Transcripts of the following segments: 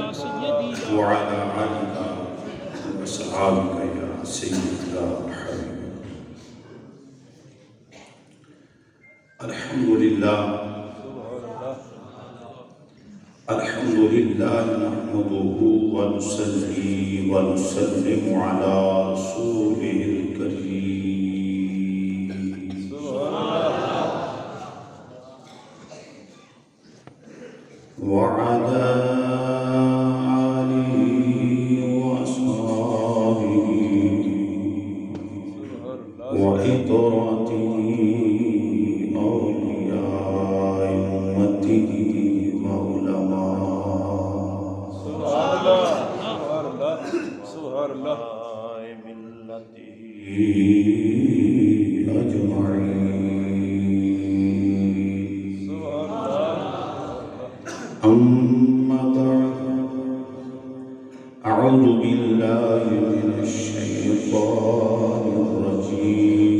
وعلى آلك وأصحابك يا سيدي يا حبيب. الحمد لله نحمده ونصلي ونسلم على رسوله الكريم وعلى آله وأصحابه وإطراته أولياء أمته وعلماء ملته أجمعين. أما بعد، أعوذ بالله من الشيطان الرجيم.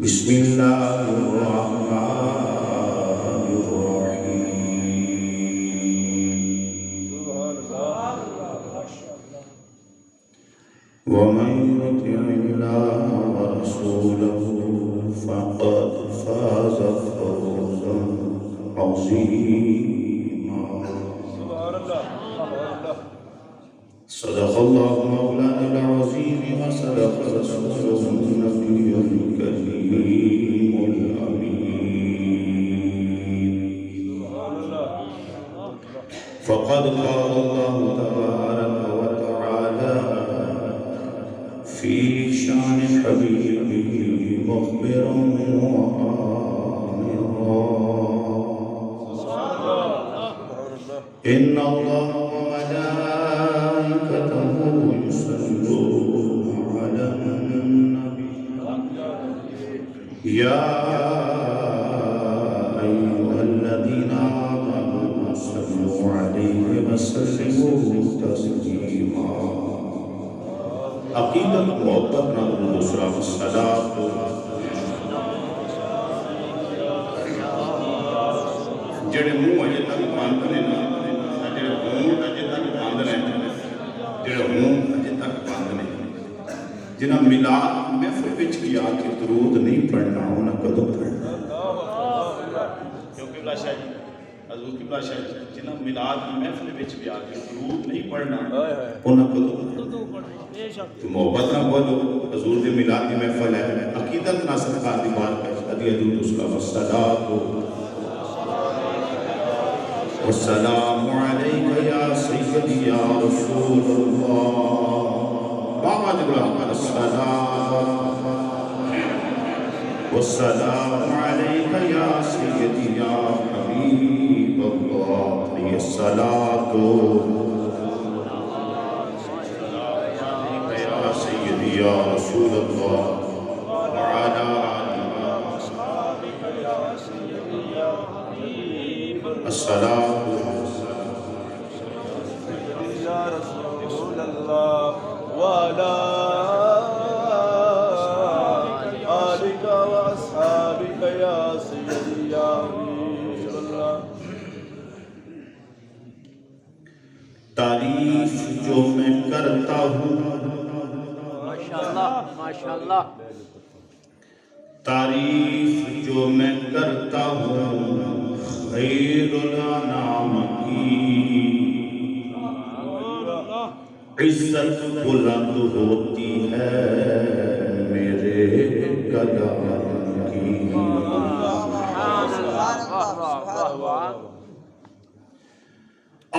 بسم الله الرحمن الرحيم. ومن يطع الله ورسوله فقد فاز فوزا عظيما. صدق الله مولانا العظيم وصدق رسوله النبي الكريم الأمين. فقد قال الله تبارك وتعالى في شان حبيبه مخبرا وآمرا إن الله وملائكته يصلون على النبي يا أيها الذين آمنوا صلوا عليه وسلموا تسليما. عقیدت محبت نال دوسرا الصلاۃ جڑے منہ اجے تک بند نے جڑے ہون اجے تک بند نے جنہاں میلاد محفل وچ بھی آ کے درود نہیں پڑھنا انہاں کدوں پڑھنا؟ کیوں قبلہ شاہ جی حضور قبلہ شاہ جی جنہاں میلاد محفل وچ بھی آ کے درود نہیں پڑھنا انہاں کدوں پڑھنا؟ تو محبت نہ بولو، حضور دی میلاد کی محفل ہے، عقیدت نہ صدقات دی بات ہے. ادی درود السلام والصلاۃ والسلام علیک یا سیدی یا رسول اللہ. بابا جبرائیل السلام والسلام علیک یا سیدی یا حبیب اللہ. الصلاۃ یا رسول اللہ وعلا الصلاۃ یا رسول اللہ وعلا آلک واصحابک یا سیدی یا حبیب اللہ. تعریف جو میں کرتا ہوں ماشاءاللہ تعریف جو میں کرتا ہوں خیر الانام کی عزت بلند ہوتی ہے میرے کلام کی.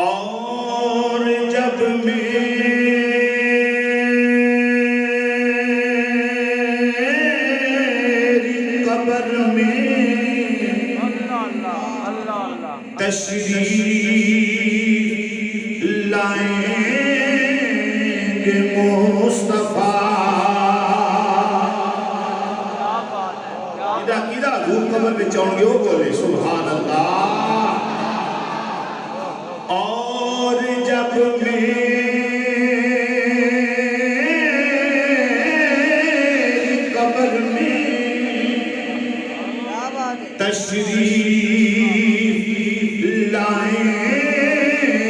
اور جب تشریف لائیں گے مصطفیٰ کدھا حضور قبر میں چاہوں گے وہ بولے سبحان اللہ. اور جب میری قبر میں تشریف جائیں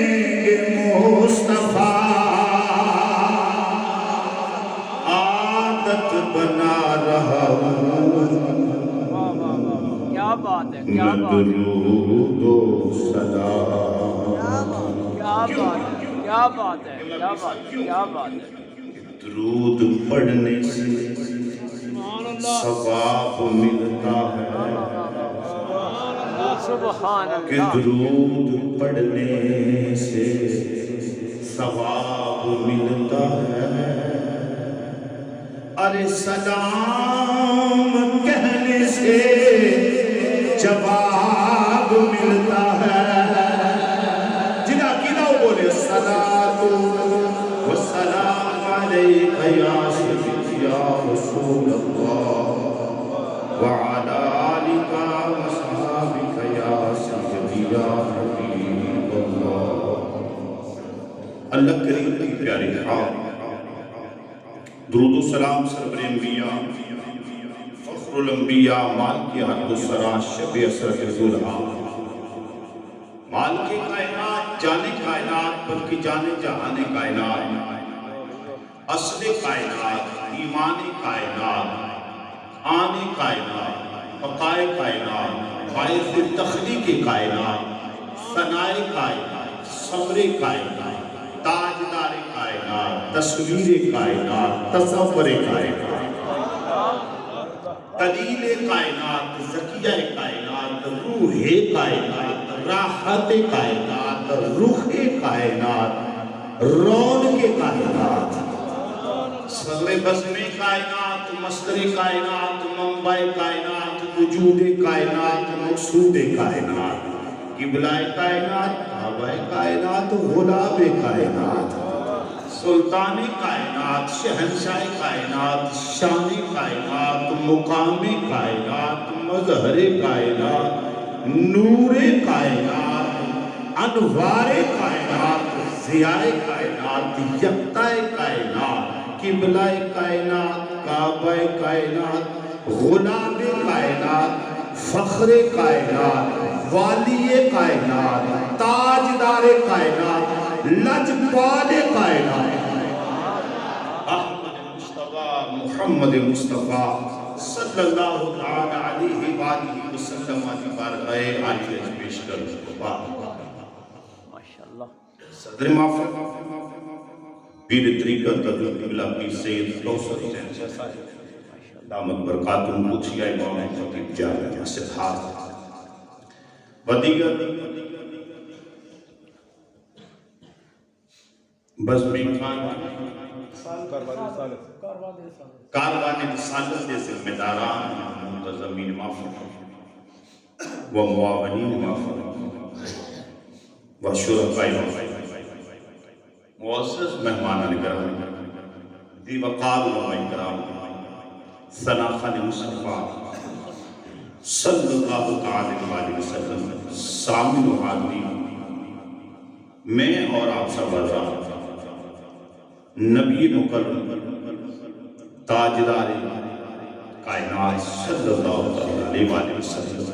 گے مصطفیٰ عادت بنا رہا ہوں کیا بات ہے، کیا میں بات ہے، درود و سلام کیا بات ہے، کیا بات ہے، کیا بات ہے، کیا بات ہے. درود پڑھنے سے ثواب ملتا ہے سبحان کہ اللہ. درود پڑھنے سے ثواب ملتا ہے ارے سلام کہنے سے جواب ملتا ہے جنہاں کی نہ بولے صلاۃ و سلام علیک یا سیدی یا رسول اللہ وعلی آلک و اصحابک یا سیدی یا حبیب اللہ. اللہ کریم کی پیاری خواب درود و سلام سرور انبیاء فخر الانبیاء مال کی حد السرا شب اسرت ذوالحا مال کی کائنات جانے کائنات بلکہ جانے جہانے کائنات اصل کائنات ایمان کائنات آنے کائنات بقائے کائنات باعث تخلیق کائنات ثنائے کائنات صبر کائنات تاجدار کائنات تصویر کائنات تصور کائنات دلیل کائنات زکیہ کائنات روح کائنات راحت کائنات رخ کائنات رونق کائنات صدر بزم کائنات مصدر کائنات منبع کائنات وجود کائنات مقصود کائنات قبلہ کائنات کعبہ کائنات غلام کائنات سلطان کائنات شہنشاہ کائنات شان کائنات مقام کائنات مظہر کائنات نور کائنات انوار کائنات ضیاء کائنات یکتا کائنات قبلہ کائنات کعبہ کائنات غلام کائنات فخر کائنات والی کائنات تاجدار کائنات لجپال کائنات احمد مصطفیٰ محمد مصطفیٰ صلی اللہ تعالی علیہ وآلہ وسلم کی بارگاہ عالی پیش کر ماشاءاللہ. صدر معفر پیر طریقت قبلہ پیر سید کوثر حسین دامت برکاتم پوچھیا امام خطیب جامع صحات و دیگر بزمی کاروان رسالت کے ذمہ داران منتظمین معفر و معاونین معفر و شرفائی معزز مہمان کرام دی وقار علماء کرام ثناخان مصطفیٰ صلی اللہ تعالی علیہ وسلم سامن و حاضرین میں اور آپ سب نبی مکرم تاجدار کائنات صلی اللہ علیہ وسلم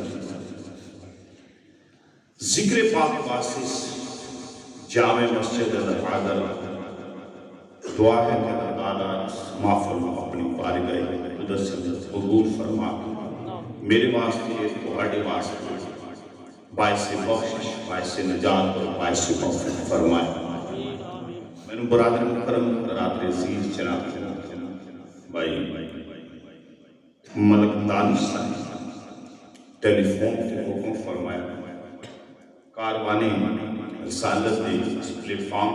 ذکر پاک واسس جامع مسجد الحاضر دعا ہے کہ اللہ تعالیٰ معافل اپنی بارگاہ قدس سے قبول فرما میرے واسطے تمہارے واسطے باعث بخشش باعث نجات اور باعث مغفرت فرمائے. میں نے برادر مکرم برادر عزیز جناب بھائی ملک دانش صاحب ٹیلی فون کے حکم فرمایا کاروانی رسالت نے اس پلیٹ فارم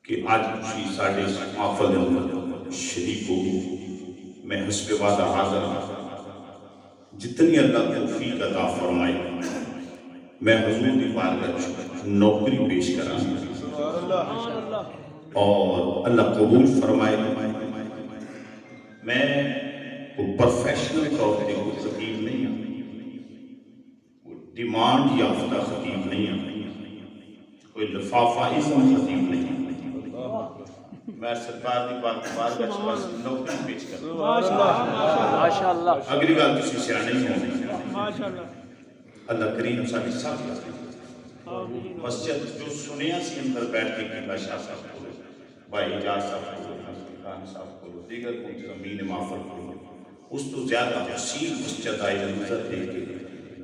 کہ آج خوشی ساڑھے محفل اندر شریک ہو میں حسب وعدہ حاضر جتنی اللہ توفیق عطا فرمائے میں حضور کی بارگاہ نوکری پیش کرا اور اللہ قبول فرمائے. میں کوئی پروفیشنل طور پہ کوئی خطیب نہیں ہوں ڈیمانڈ یافتہ خطیب نہیں ہوں کوئی لفافہ ازم خطیب نہیں ہوں میں سرکار دی بارگاہ چ نوکری پیش کرا ماشاءاللہ. اگلی گل تسی سیانے ہی ہونے اللہ کریم ساری ساتھ مسجد جو سنیا سی اندر بیٹھ کے قبلہ شاہ صاحب کو بھائی اجاز صاحب کو حسن خان صاحب کو دیگر منتظمین مافر کو اس تو زیادہ حسین مسجد آئی نظر دے کے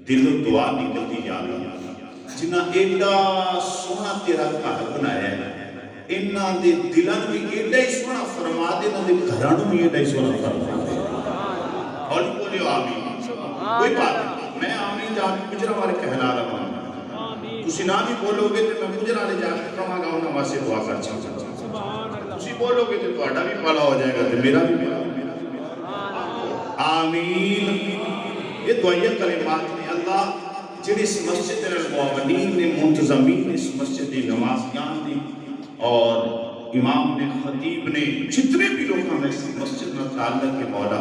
دل و دعا نکلتی جانا جنہ ایڈا سونا تیرا گھر بنایا ہے انہاں دے دلن بھی ایڈا ہی سونا فرما دے انہاں دے گھرانوں بھی ایڈا ہی سونا فرما دے اور بولیو آمین کوئی بات نہیں میں آمین جا کے گجرہ والے کہلا رہا ہوں تسی نہ بھی بولو گے تو میں گجرہ والے جا کے کہاں گا انہاں واسے دعا کر چھا تسی بولو گے تو تہاڈا بھی بھلا ہو جائے گا تو میرا بھی بھلا آمین یہ دعائیہ کلمات نے اللہ جن اس مسجد المعاونین نے منتظمین اس مسجد نمازیان نے اور امام نے خطیب نے جتنے بھی لوگ ہمیں اس مسجد میں تعلق کے مولا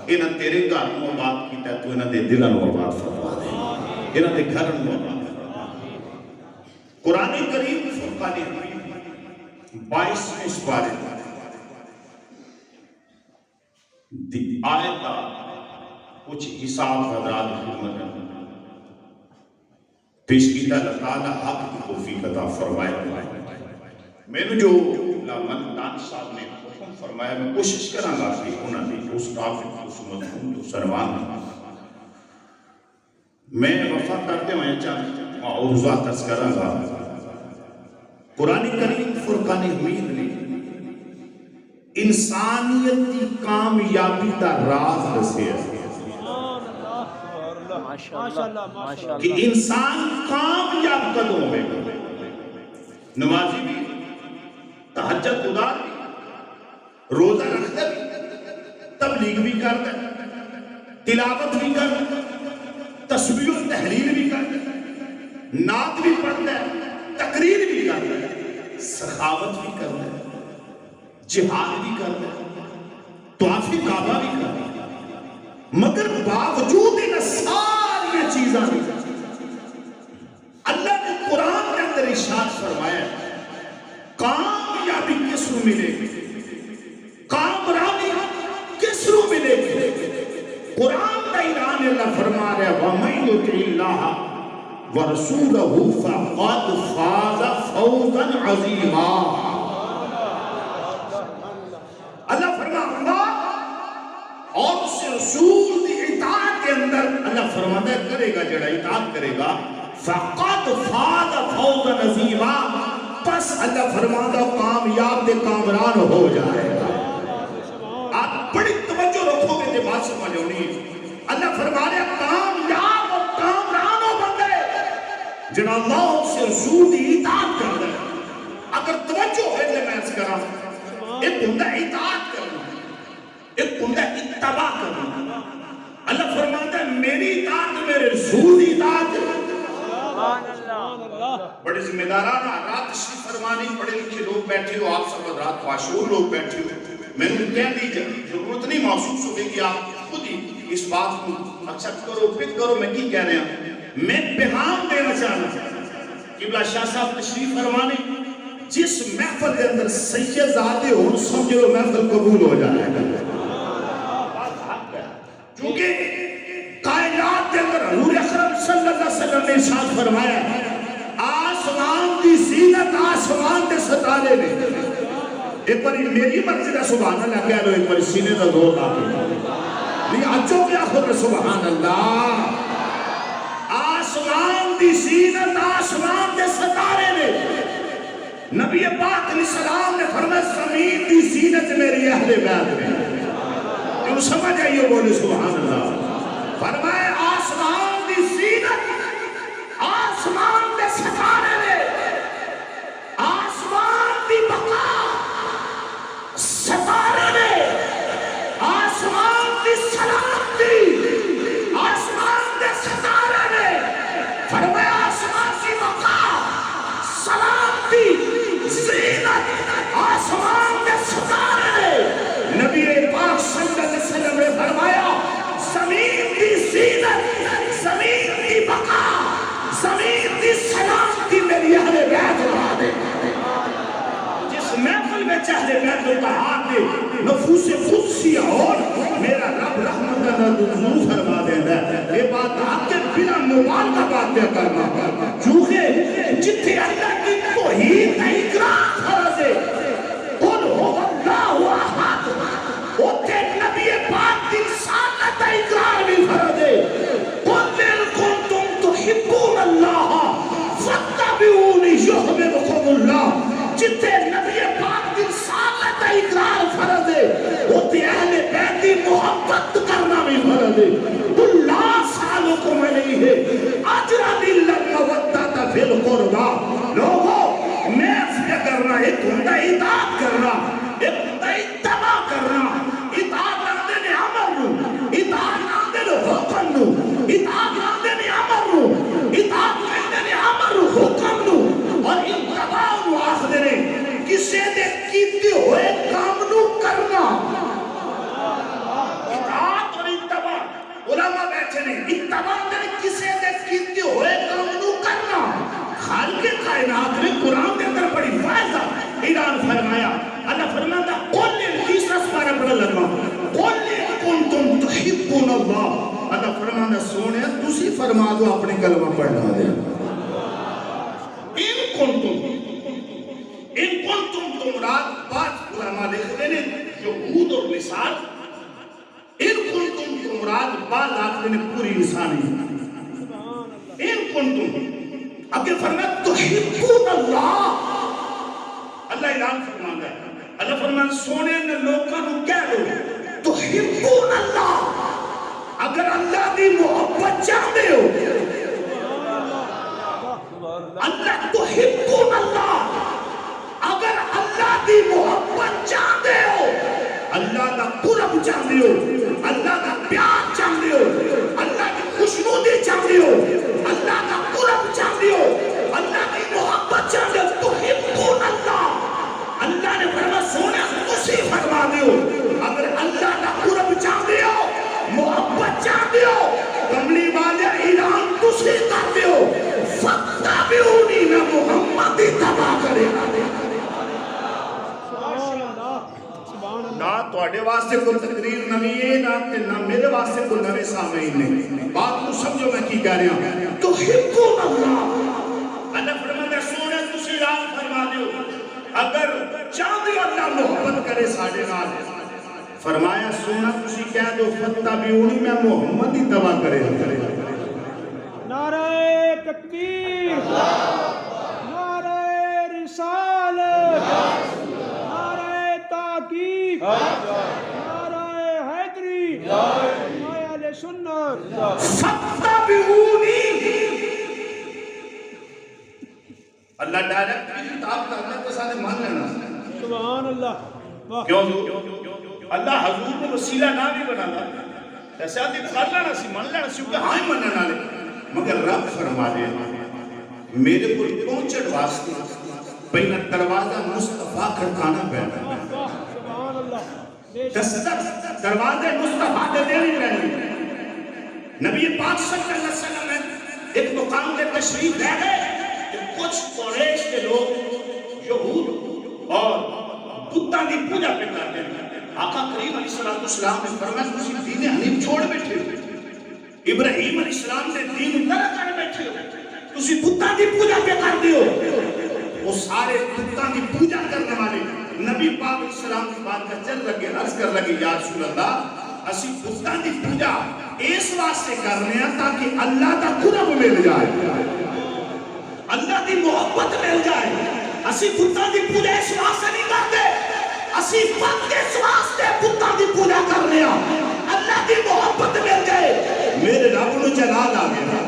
انہاں تیرے گھر کو آباد کیتا ہے تو انہاں دے دلن کو آباد فرما دے انہاں دے گھر کو آباد قرآن کریم فرقان حمید 22 میں اس بارے آیت کا کچھ حساب حضرات خدمت ہے پیش کیتا اللہ تعالیٰ حق کی توفیق عطا فرمائے میں نے جو علامہ دان صاحب نے حکم فرمایا میں کوشش کروں گا کہ انہوں نے اس کافر اس مضمون جو سروان میں وفا کرتے ہوئے چاہتے معروضہ تذکرہ گا قرآن کریم فرقان حمید نے انسانیت کی کامیابی کا راز دسے کہ انسان کامیاب قدوں میں نمازی بھی تہجد گزار بھی روزہ رکھتا بھی تبلیغ بھی کرتا تلاوت بھی کرتا تسبیح و تحلیل بھی کرتا نعت بھی پڑھتا ہے تقریر بھی کرتا ہے سخاوت بھی کرتا ہے جہاد بھی کرتا ہے طواف کعبہ بھی کرتا ہے مگر باوجود ان ساری چیزاں اللہ نے قرآن کے اندر ارشاد فرمایا کامیابی کس رو ملے گی کامرانی کس رو ملے گی قرآن کا اعلان اللہ فرما رہا ہے وَمَن يُطِعِ اللَّهَ وَرَسُولَهُ فَقَدْ فَازَ فَوْزًا عَظِيمًا اللہ فرما اللہ اور اس رسول کی اطاعت کے اندر اللہ فرماتا کرے گا جڑا اطاعت کرے گا فَقَدْ فَازَ فَوْزًا عَظِيمًا پس اللہ فرماتا کامیاب دے کامران ہو جائے گا آپ بڑی توجہ رکھو گے تو بات سمجھ ہونی اللہ فرما رہے کامیاب اور کامران ہو بندے جنہاں اللہ سے رسول دی اطاعت کر دے اگر توجہ ہے تو میں اس کرا ایک بندہ اطاعت کرنا ایک بندہ اتباع کرنا اللہ فرماتا ہے میری اطاعت میرے رسول دی اطاعت بڑے ذمہ دارانہ رات تشریف فرمانی پڑھے لکھے لوگ بیٹھے ہو آپ سب رات معشور لوگ بیٹھے ہو میں نے کہہ دی ضرورت نہیں محسوس ہوگی کہ آپ خود ہی اس بات کو اکسپٹ کرو پک کرو میں کی کہہ رہے ہیں میں پیغام دینا چاہنا قبلہ شاہ صاحب تشریف فرمانی جس محفل کے اندر سید زادے ہوں سمجھو محفل قبول ہو جائے گا کیونکہ کائنات کے اندر حضور اکرم صلی اللہ علیہ وسلم نے ارشاد فرمایا آسمان کی زینت آسمان کے ستارے نے ایک بار میری مرضی کا سبحان اللہ کہہ لو ایک بار سینے کا دور آ کے نہیں اچھو کیا خود سبحان اللہ آسمان کی زینت آسمان کے ستارے نے نبی پاک علیہ السلام نے فرمایا زمین کی زینت میری اہل بیت میں کیوں سمجھ آئیے بولے سبحان اللہ فرمائے آسمان کی زینت آسمان کے ستارے نے آسمان کی بقا ستارے نے آسمان کی سلامتی آسمان کے ستارے نے فرمایا آسمان کی بقا سلامتی زینت آسمان کے ستارے نے نبی پاک صلی اللہ علیہ وسلم نے فرمایا زمین کی زینت بلا مبالغہ باتیں کرنا چونکہ جتھے اللہ کی توحید کا اقرار فرض ہے قل هو اللہ احد اتھے نبی پاک کی رسالت کا اقرار بھی فرض ہے قل ان کنتم تحبون اللہ فاتبعونی یحببکم اللہ جتھے نبی پاک کی رسالت کا اقرار فرض ہے اتھے اہل بیت کی محبت کرنا بھی فرض ہے اللہ سالکم علیہ اجرا الا المودۃ فی القربى لوگوں میں فکر کرنا ایک ہوتا اطاعت کرنا ایک ہوتا اتباع کرنا اطاعت آندے نے امر نو اطاعت آندے نے حکم نو اطاعت آندے نے امر نو اطاعت آندے نے امر نو حکم نو اور اتباع نو آخدے نے کسے دے کیتے ہوئے کام نو کرنا اطاعت اور اتباع علماء بیٹھے نے اتباع نے کسے دے کیتے ہوئے کام نو کرنا خالق کائنات نے قرآن کے اندر بڑی واضح اعلان فرمایا اللہ فرماتا قل تیسرا سپارہ پڑھ لگا قل کنتم تحبون اللہ اللہ فرماتا سونے تسی فرما دو اپنے کلمہ پڑھنا دے ان کنتم تمراد بعض علماء لکھتے ہیں یہود اور نصارہ ان کنتم تمراد بعض آخر نے پوری انسانی ان کنتم اگر فرمایا تحبون اللہ اللہ اعلان فرماتا ہے اللہ فرماتا سونے نے لوگوں کو کہہ دو تحبون اللہ اگر اللہ دی محبت چاہتے ہو اللہ تحبون اللہ اگر اللہ دی محبت چاہتے ہو اللہ دا قرب چاہتے ہو اللہ دا پیار چاہتے ہو اللہ کی خوشنودی چاہتے ہو اللہ دا قرب چاہتے ہو اللہ کی محبت چاہتے ہو تحبون اللہ اللہ نے فرمایا سونا تسی فرما دیو اگر اللہ دا قرب چاہتے ہو محبت چاہتے ہو کملی والے اعلان تسی کرتے ہو فاتبعونی میں محمد اتباع کرے نہ تواڈے واسطے کوئی تقریر نویں ہے نہ میرے واسطے کوئی نویں سامعین نے بات کو سمجھو میں کی کہہ رہا ہوں تحبون اللہ اللہ فرماتا سونے تسی اعلان فرما دیو اگر چاہتے اللہ محبت کرے ساڈے نال فرمایا سونا تسی کہہ دو فاتبعونی میں محمد اتباع کرے نعرہ تکبیر نعرہ رسالت نعرہ تحقیق نعرہ حیدری نعرہ اہل سنت فاتبعونی اللہ ڈائریکٹ خطاب کرنا تو سارے مان لینا سبحان اللہ کیوں اللہ حضور کو وسیلہ نہ بھی بنانا ایسے آدھی کر لینا سی مان لینا سی کہ ہاں ہی مننا لے مگر رب فرما دے میرے کو پہنچن واسطے پہلا دروازہ مصطفیٰ کھڑکانا پہنا سبحان اللہ دروازے مصطفیٰ دے دینی پہنی نبی پاک صلی اللہ علیہ وسلم نے ایک مقام کے تشریف لے گئے کہ کچھ قریش کے لوگ یہود اور بتاں دی پوجا پہ کرتے ہیں آقا کریم علیہ السلام نے فرمایا تسی دین حنیف چھوڑ بیٹھے ہو ابراہیم علیہ السلام نے دین ترک کر بیٹھے ہو تسی بتاں دی پوجا پہ کرتے ہو وہ سارے بتاں دی پوجا کرنے والے نبی پاک علیہ السلام کی بات کا چل لگے عرض کر لگے یا رسول اللہ اسی بتاں دی پوجا اس واسطے کرنے ہیں تاکہ اللہ دا قرب مل جائے اللہ دی محبت مل جائے اسی بتاں دی پوجا اس واسطے نہیں کرتے اسی فقط اس واسطے بتاں دی پوجا کرنے ہیں اللہ دی محبت مل جائے میرے رب نو جلال آ گیا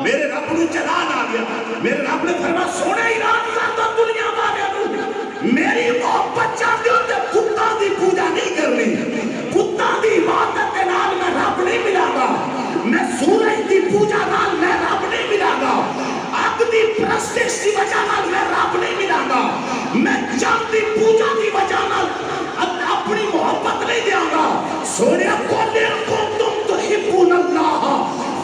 میرے رب نو جلال آ گیا میرے رب نے فرمایا سونے اعلان کر دو دنیا والے نو میری محبت چاہتے ہو تے بتاں دی پوجا نہیں کرنی بتاں دی عبادت کے نال میں رب نہیں ملا گا میں سورج دی پوجا نال میں رب نہیں ملا گا اگ دی پرستش دی وجہ نال میں رب نہیں ملا گا میں چاند دی پوجا دی وجہ نال اپنی محبت نہیں دیا گا سونے قل کنتم تحبون اللہ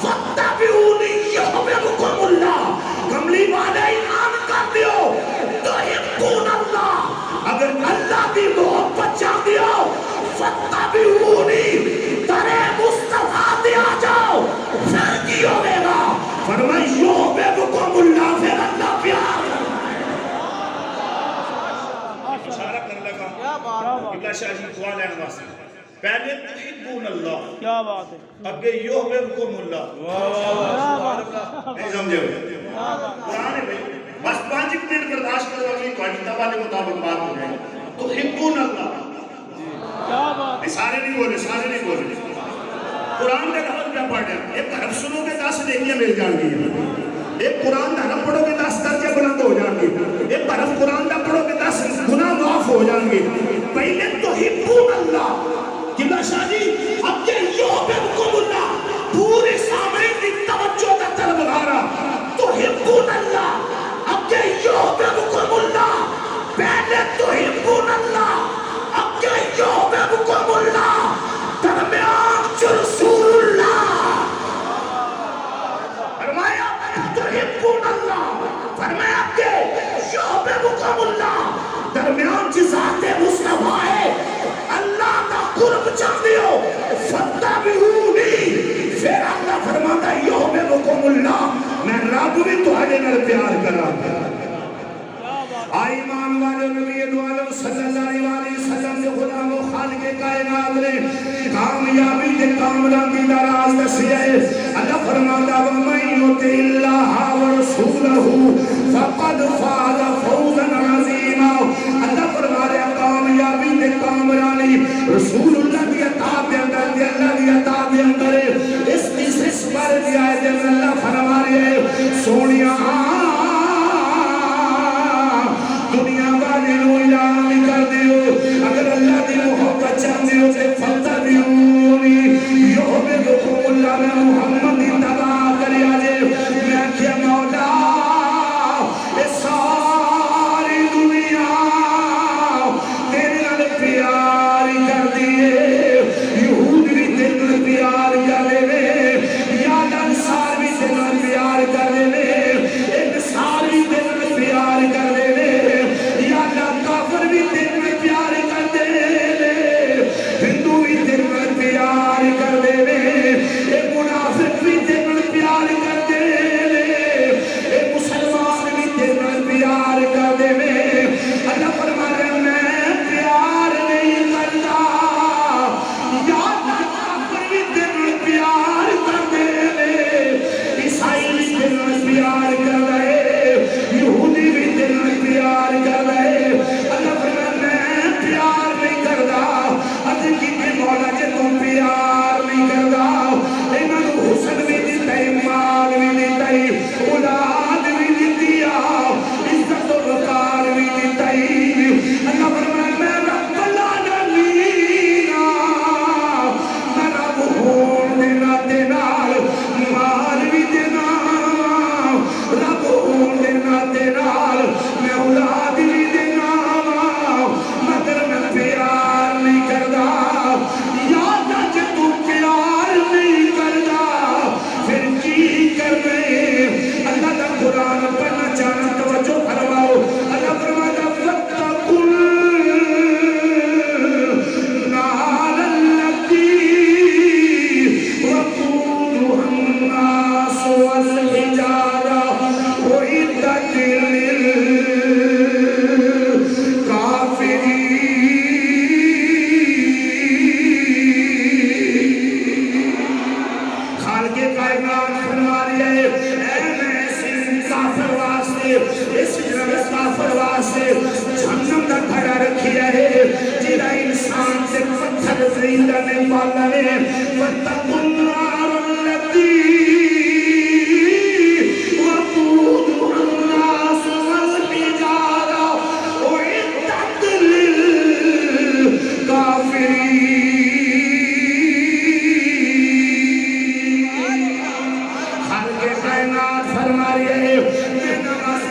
فاتبعونی یحببکم اللہ کملی والے اعلان کر دیو تحبون اللہ اگر اللہ دی محبت چاہتے ہو فتبعونی ترے مصطفیٰ دے آ جاؤ پھر پہلے تحبون اللہ کیا بات ہے اگے یحببکم اللہ کیا بات نہیں سمجھے ہوئے قرآن ہے بھئی بس 5 منٹ برداشت کرو گی تو اجتہ والے مطابق بات ہو جائے تحبون اللہ کیا بات سارے نہیں بولے قرآن کا لفظ کیا پڑھ رہے ہیں ایک حرف سنو گے 10 نیکیاں مل جان گی ایک قرآن کا حرف پڑھو گے 10 درجے بلند ہو جان گے ایک حرف قرآن کا پڑھو گے 10 گناہ معاف ہو جان گے پہلے تحبون اللہ قبلہ شاہ جی اب کہ یحببکم اللہ پورے سامعین کی توجہ کا طلب غارہ تحبون اللہ اب کہ یحببکم اللہ پہلے تحبون اللہ اب کہ یحببکم اللہ درمیان جو رسول اللہ فرمایا تحبون اللہ فرمایا کہ یحببکم اللہ درمیان جو ذات مصطفیٰ ہے اللہ کا قرب چاہتے ہو فاتبعونی پھر اللہ فرماتا ہے یحببکم اللہ میں رب بھی تمہارے نال پیار کراں ایمان والے نبی دعالم صلی اللہ علیہ وسلم جو غلام و خالق کائنات نے کامیابی کے کامران کی دراز دسی ہے اللہ فرماتا وَمَن يُطِعِ اللَّهَ وَرَسُولَهُ فَقَدْ فَازَ فَوْزًا عَظِيمًا اللہ فرماتا ہے کامیابی کے کامرانی رسول اللہ کی اطاعت کے اندر دی اللہ کی اطاعت کے اندر اس تیسری سپارے دی آئے جن اللہ فرما رہے ہیں سونیاں دنیا والے نو اعلان کر دیو اگر اللہ دی محبت چاہتے ہو تے فاتبعونی یحببکم اللہ میں محمد دی تباہ کری آجے میں کیا مولا اے ساری دنیا تیرے نال پیار کر دیے یہود بھی تیرے نال پیار کر دے یا انصار بھی تیرے نال پیار کر دے انصار بھی تیرے نال پیار کر دے کافر بھی تیرے میں پیار کر دے ہندو بھی تیرے میں پیار کر دے ایک منافق بھی تیرے میں پیار کر دے ایک مسلمان بھی تیرے میں پیار کر دے اللہ فرما رہے میں پیار نہیں کرتا یا کافر بھی تیرے میں پیار کر دے عیسائی بھی تیرے میں پیار کر دے یہودی بھی تیرے میں پیار کر دے مولا جے تم پیار نہیں کردا انہاں نوں حسن بھی دتا ہے مال بھی دتا ہے اولاد بھی دتی آ عزت و وقار بھی دتا ہے اللہ فرمایا میں رب العالمین میں رب ہون دے ناتے نال مال بھی دینا رب ہون دے ناتے نال میں اولاد بھی دینا مگر میں پیار نہیں کردا قرآن پڑھنا چاہنا توجہ فرماؤ اللہ فرماتا فَاتَّقُوا النَّارَ الَّتِي وَقُودُهَا النَّاسُ وَالْحِجَارَةُ أُعِدَّتْ لِلْكَافِرِينَ خالق کائنات فرما رہی ہے اس جنگل کافر واسطے جہنم دا کھڑا رکھی ہے جیڑا انسان سے پتھر زندہ میں پالا ہے وَاتَّقُوا النَّارَ الَّتِي وَقُودُهَا النَّاسُ وَالْحِجَارَةُ أُعِدَّتْ لِلْكَافِرِينَ خالق کائنات فرما رہی ہے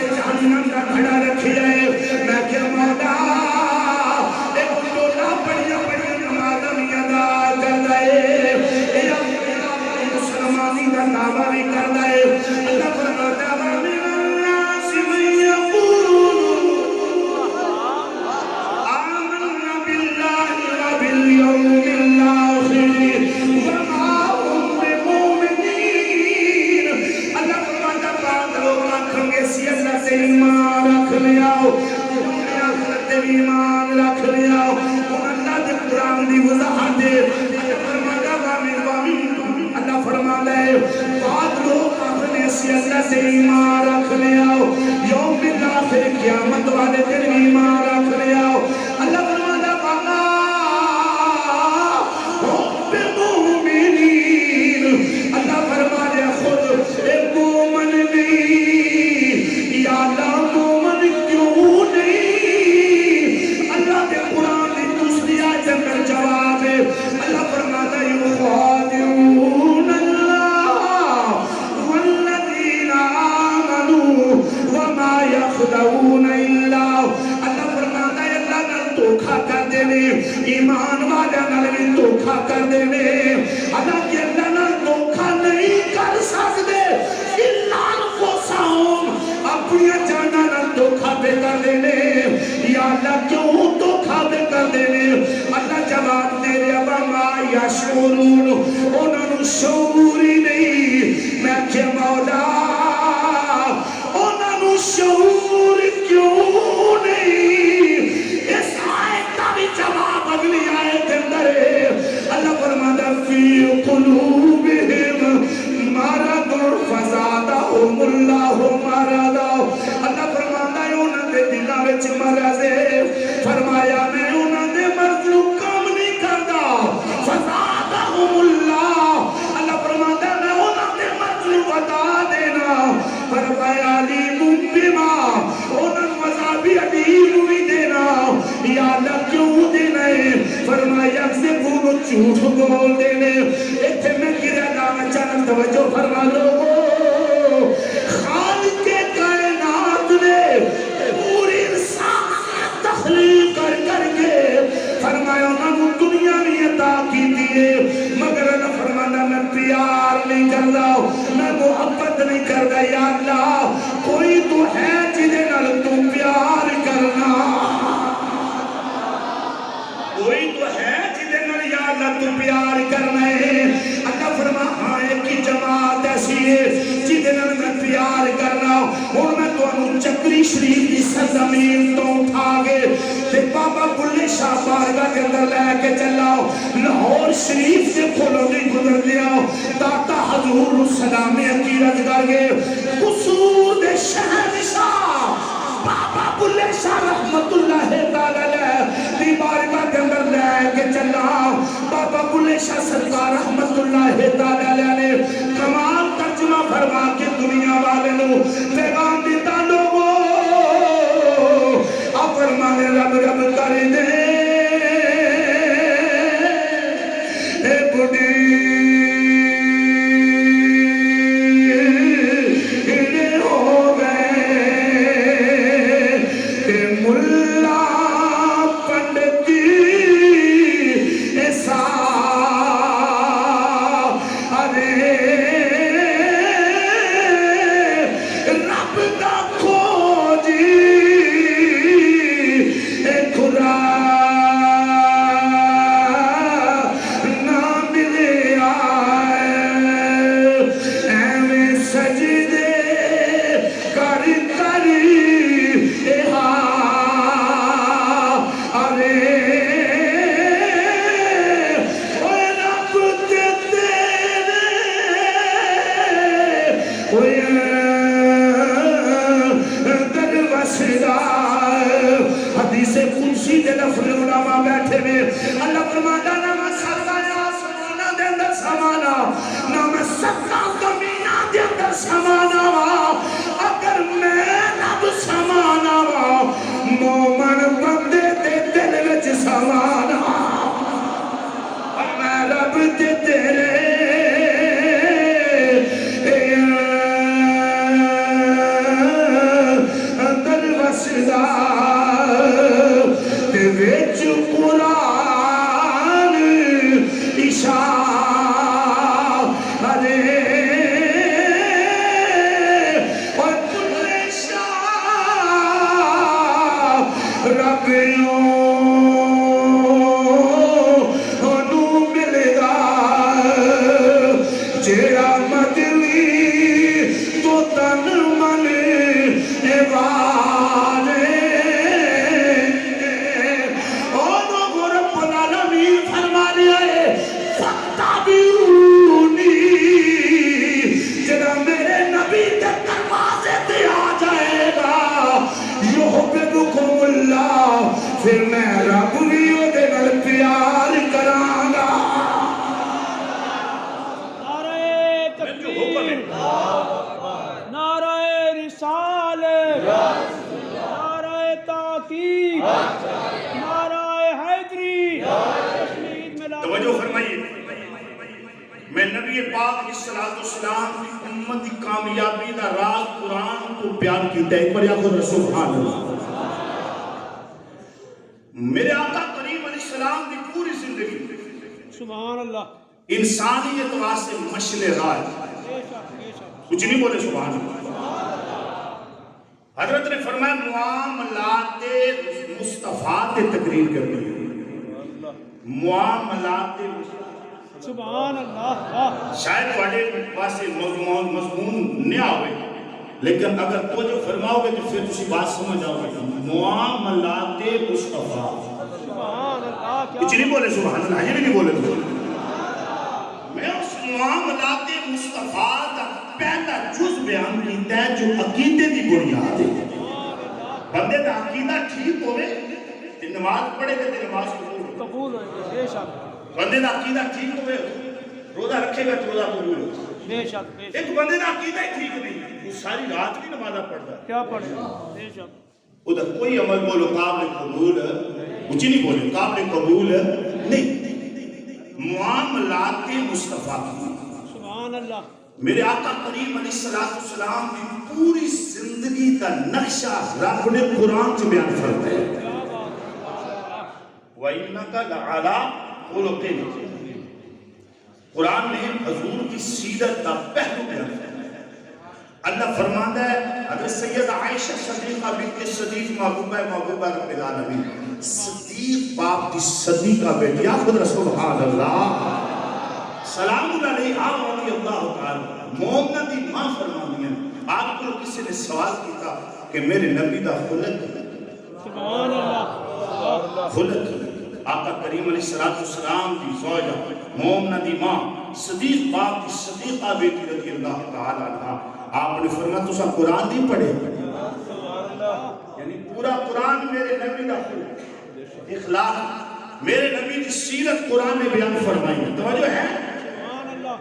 جہنم کا کھڑا رکھی ہے میں کیا مولا ایک ٹولا بڑیا بڑیا نمازہ بھی ادا کر دائے مسلمانی کا دعویٰ بھی کر دائے اللہ فرماتا ہے من الناس من یقول آمنا باللہ وبالیوم الآخر وما هم بمؤمنین اللہ فرماتا بعد لوگ آنکھوں گے سی اللہ سے ایمان رکھ لیا دنیا آخرت ایمان رکھ لیا اللہ دے قرآن دی وضاحت دے ہے بعد لوگ اپنے سے اللہ سے ایمان رکھ لے آؤ یوم آخر قیامت والے دن ایمان رکھ لے آؤ اللہ فرماتا بانا حب مومنین اللہ فرماتا خود ایک مومن نہیں یا اللہ مومن کیوں نہیں اللہ کے قرآن کی دوسری آیت میں جواب ہے اللہ فرماتا یخادعون اللہ والذین آمنوا وما یخدعون الا اللہ فرماتا ہے اللہ نال دھوکا کر دینے ایمان والے نال بھی دھوکا کر دینے اللہ کے اللہ نال دھوکا نہیں کر سکتے الا انفسہم اپنی جاناں نال دھوکا پہ کر دینے یا اللہ کیوں دھوکا پہ کر دینے اللہ جواب دے رہا وما یشعرون انہوں نے شعور ہی نہیں میں کہ مولا انہوں نے شعور کیوں نہیں اس آیت کا بھی جواب اگلی آیت کے اندر ہے اللہ فرماتا فی قلوبہم مرض فزادہم اللہ مرضا اللہ فرماتا ہے انہوں نے دلوں وچ مرض ہے فرمایا میں انہوں نے مرض نو کم نہیں کردا فزادہم اللہ اللہ فرماتا ہے میں انہوں نے مرض نو بتا دینا فرمایا علیم بما انہوں نے مذہبی علیم بھی دینا یا اللہ کیوں دینا ہے فرمایا سے بھولو جھوٹ بول دینے اتھے میں گرہ لانا چاہتا توجہ فرما لوگو خالق کائنات نے پوری انسان تخلیق کر کر کے فرمایا انہوں نے دنیا میں عطا کی دیئے مگر اللہ فرمانا میں پیار نہیں کر رہا میں محبت نہیں کر رہا یا اللہ کوئی تو ہے جنہیں نال تو پیار کرنا کوئی تو ہے جنہیں نال یا اللہ تو پیار کرنا ہے اللہ فرما ہاں ایک کی جماعت ایسی ہے جنہیں نال میں پیار کرنا اور میں تو انہوں چکری شریف کی سرزمین تو اٹھا گے تے بابا بلے شاہ بارگاہ کے اندر لے کے چلاؤ لاہور شریف سے کھولو نہیں گزر لیا داتا حضور السلام عقیدت کر گئے قصور دے شہر شاہ بابا بلے شاہ رحمت اللہ تعالی دی بارگاہ کے اندر لے کے چلاؤ بابا بلے شاہ سرکار رحمت اللہ تعالی نے کمال ترجمہ فرما کے دنیا والے نو پیغام دیتا لوگو آپ فرمانے رب رب کر دے اے بڑی ہو گئے اے ملا پنڈتی ایسا ارے رب دا کھوجی اے خدا نہ ملے آئے ایویں سجدے کر کر اے ارے اوے رب تے تیرے اوے در وسدا حدیث قدسی دے لفظ علماء بیٹھے میں اللہ فرماتا نہ میں سکتا آسمانہ دے اندر سمانا نہ میں سکتا زمینہ دے اندر سمانا اگر میں رب سمانا مومن بندے دے دل وچ سمانا اور میں رب دے تیرے در وسدا تے وچ قرآن اشارے پاک علیہ السلام کی امت کی کامیابی دا راز قرآن کو بیان کیتا ہے. ایک بار آخر سبحان اللہ. میرے آقا کریم علیہ السلام کی پوری زندگی سبحان اللہ انسانیت واسطے مشل راہ. کچھ نہیں بولے سبحان اللہ. حضرت نے فرمایا معاملات مصطفیٰ تے تقریر کرنی ہے. معاملات سبحان اللہ. شاید تھوڑے پاسے مضمون نہیں آوے لیکن اگر توجہ فرماؤ گے تو پھر تسی بات سمجھ آؤ گے. معاملات مصطفیٰ. سبحان اللہ. کچھ نہیں بولے سبحان اللہ. یہ بھی نہیں بولے تو میں اس معاملات مصطفیٰ کا پہلا جز بیان کیتا ہے جو عقیدے دی بنیاد ہے. بندے دا عقیدہ ٹھیک ہوئے تے نماز پڑھے گا تے نماز قبول ہوئے. بے شک بندے دا عقیدہ ٹھیک ہوئے روزہ رکھے گا تو روزہ قبول ہوگا. بے شک بے شک. ایک بندے دا عقیدہ ہی ٹھیک نہیں وہ ساری رات بھی نمازہ پڑھتا ہے کیا پڑھے. بے شک. ادھر کوئی عمل بولو قابل قبول کچھ نہیں بولے قابل قبول نہیں. معاملات مصطفیٰ کی. سبحان اللہ. میرے آقا کریم علیہ السلام کی پوری زندگی کا نقشہ رب نے قرآن سے بیان فرمایا ہے. وَإِنَّكَ لَعَلَىٰ خُلُقٍ عَظِيمٍ. قرآن نے حضور کی سیرت کا پہلو بیان فرمایا. اللہ فرماتا ہے حضرت سید عائشہ صدیقہ بنت صدیق محبوبہ رب العالمین صدیق باپ کی صدیقہ بیٹی. خود سبحان اللہ. سلام علیہ رضی اللہ تعالی مومنہ دی ماں فرمانی ہیں. آپ کو کسی نے سوال کیتا کہ میرے نبی دا خلق سبحان اللہ. خلق آقا کریم علیہ السلام دی زوجہ مومنہ دی ماں صدیق باپ کی صدیقہ بیٹی رضی اللہ تعالی عنہ. آپ نے فرمایا تو سا قرآن نہیں پڑھے. یعنی پورا قرآن میرے نبی دا خلق اخلاق میرے نبی کی سیرت قرآن نے بیان فرمائی ہے. توجہ ہے.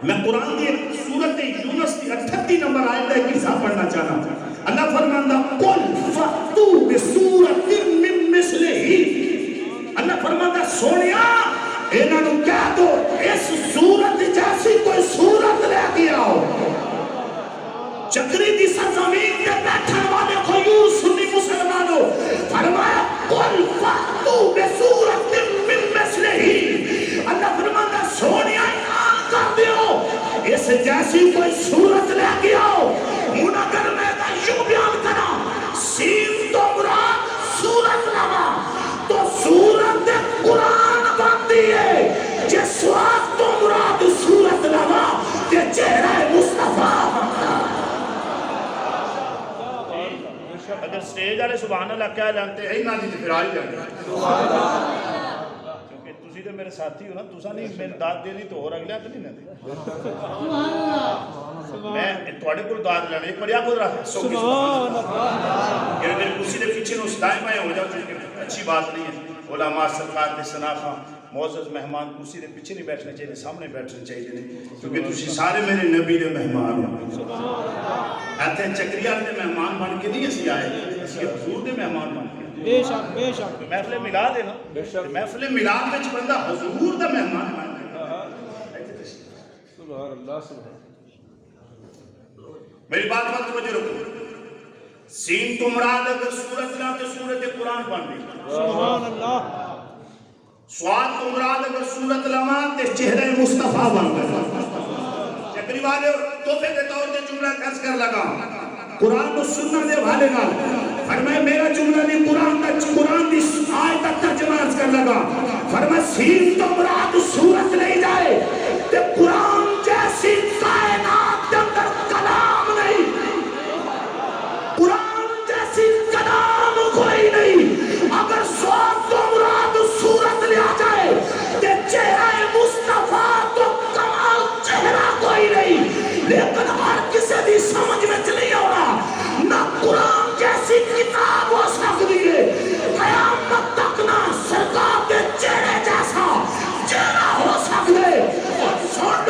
میں قرآن کی سورت یونس کی 38 نمبر آیت ہے کسا پڑھنا چاہنا. اللہ فرماندہ قُلْ فَأْتُوا بِسُورَةٍ مِّن مِّثْلِهِ. اللہ فرماندہ سونیا انہاں نوں کہہ دو اس سورت جیسی کوئی سورت لے کے آؤ. چکری دی سرزمین پہ بیٹھنے والے خیور سنی مسلمانوں فرمایا قُلْ فَأْتُوا بِسُورَةٍ مِّن مِّثْلِهِ. اللہ فرماندہ سونیا کر دیو اس جیسی کوئی صورت لے کے آؤ. منگر میں دا یوں بیان کرا سین تو مراد صورت لگا تو صورت قرآن بنتی ہے. جس وقت تو مراد صورت لگا کہ چہرہ مصطفیٰ بنتا. اگر سٹیج والے سبحان اللہ کہہ جانتے ہیں نہ جی پھر آ ہی جاتے کیونکہ تسی تو میرے ساتھی ہو نا. تسا نہیں میں داد دینی تو اور اگلے تو نہیں نہ دے. میں تھوڑے کو داد لینا ایک بار آپ رہا ہے سبحان اللہ. یعنی میرے کرسی دے پیچھے نو دائیں بائیں ہو جاؤ چونکہ اچھی بات نہیں ہے. علماء سرکار دے سناخاں معزز مہمان کرسی دے پیچھے نہیں بیٹھنے چاہیے سامنے بیٹھنے چاہیے کیونکہ تسی سارے میرے نبی دے مہمان ہو. ایتھے چکریہ دے مہمان بن کے نہیں اسی آئے اسی حضور دے مہمان بن کے. بے شک بے شک. محفل میلاد ہے نا. محفل میلاد وچ بندہ حضور دا مہمان بن کے. سبحان اللہ. سبحان میری بات مت توجہ رکھو. سین تو مراد اگر سورت نہ تو سورت قرآن بن گئی. سبحان اللہ. سواد تو مراد اگر سورت لما تے چہرہ مصطفیٰ بن گئی. چکری والے تحفے کے طور پہ جملہ کس کر لگا قرآن کو سننا دے والے نال فرمائے میرا جملہ نہیں قرآن دی آیت تک ترجمہ کر لگا. فرمائے سین تو مراد سورت نہیں جائے تے قرآن جیسی کائنات کے اندر کلام نہیں. قرآن جیسی کلام کوئی نہیں. اگر سواد تو مراد سورت لیا جائے تے چہرہ مصطفیٰ تو کمال چہرہ کوئی نہیں. لیکن ہر کسی دی سمجھ میں چلی ہو رہا نہ قرآن جیسی کتاب ہو سکتی ہے. قیامت تک نہ سرکار کے چہرے جیسا چہرہ ہو سکتے. اور سن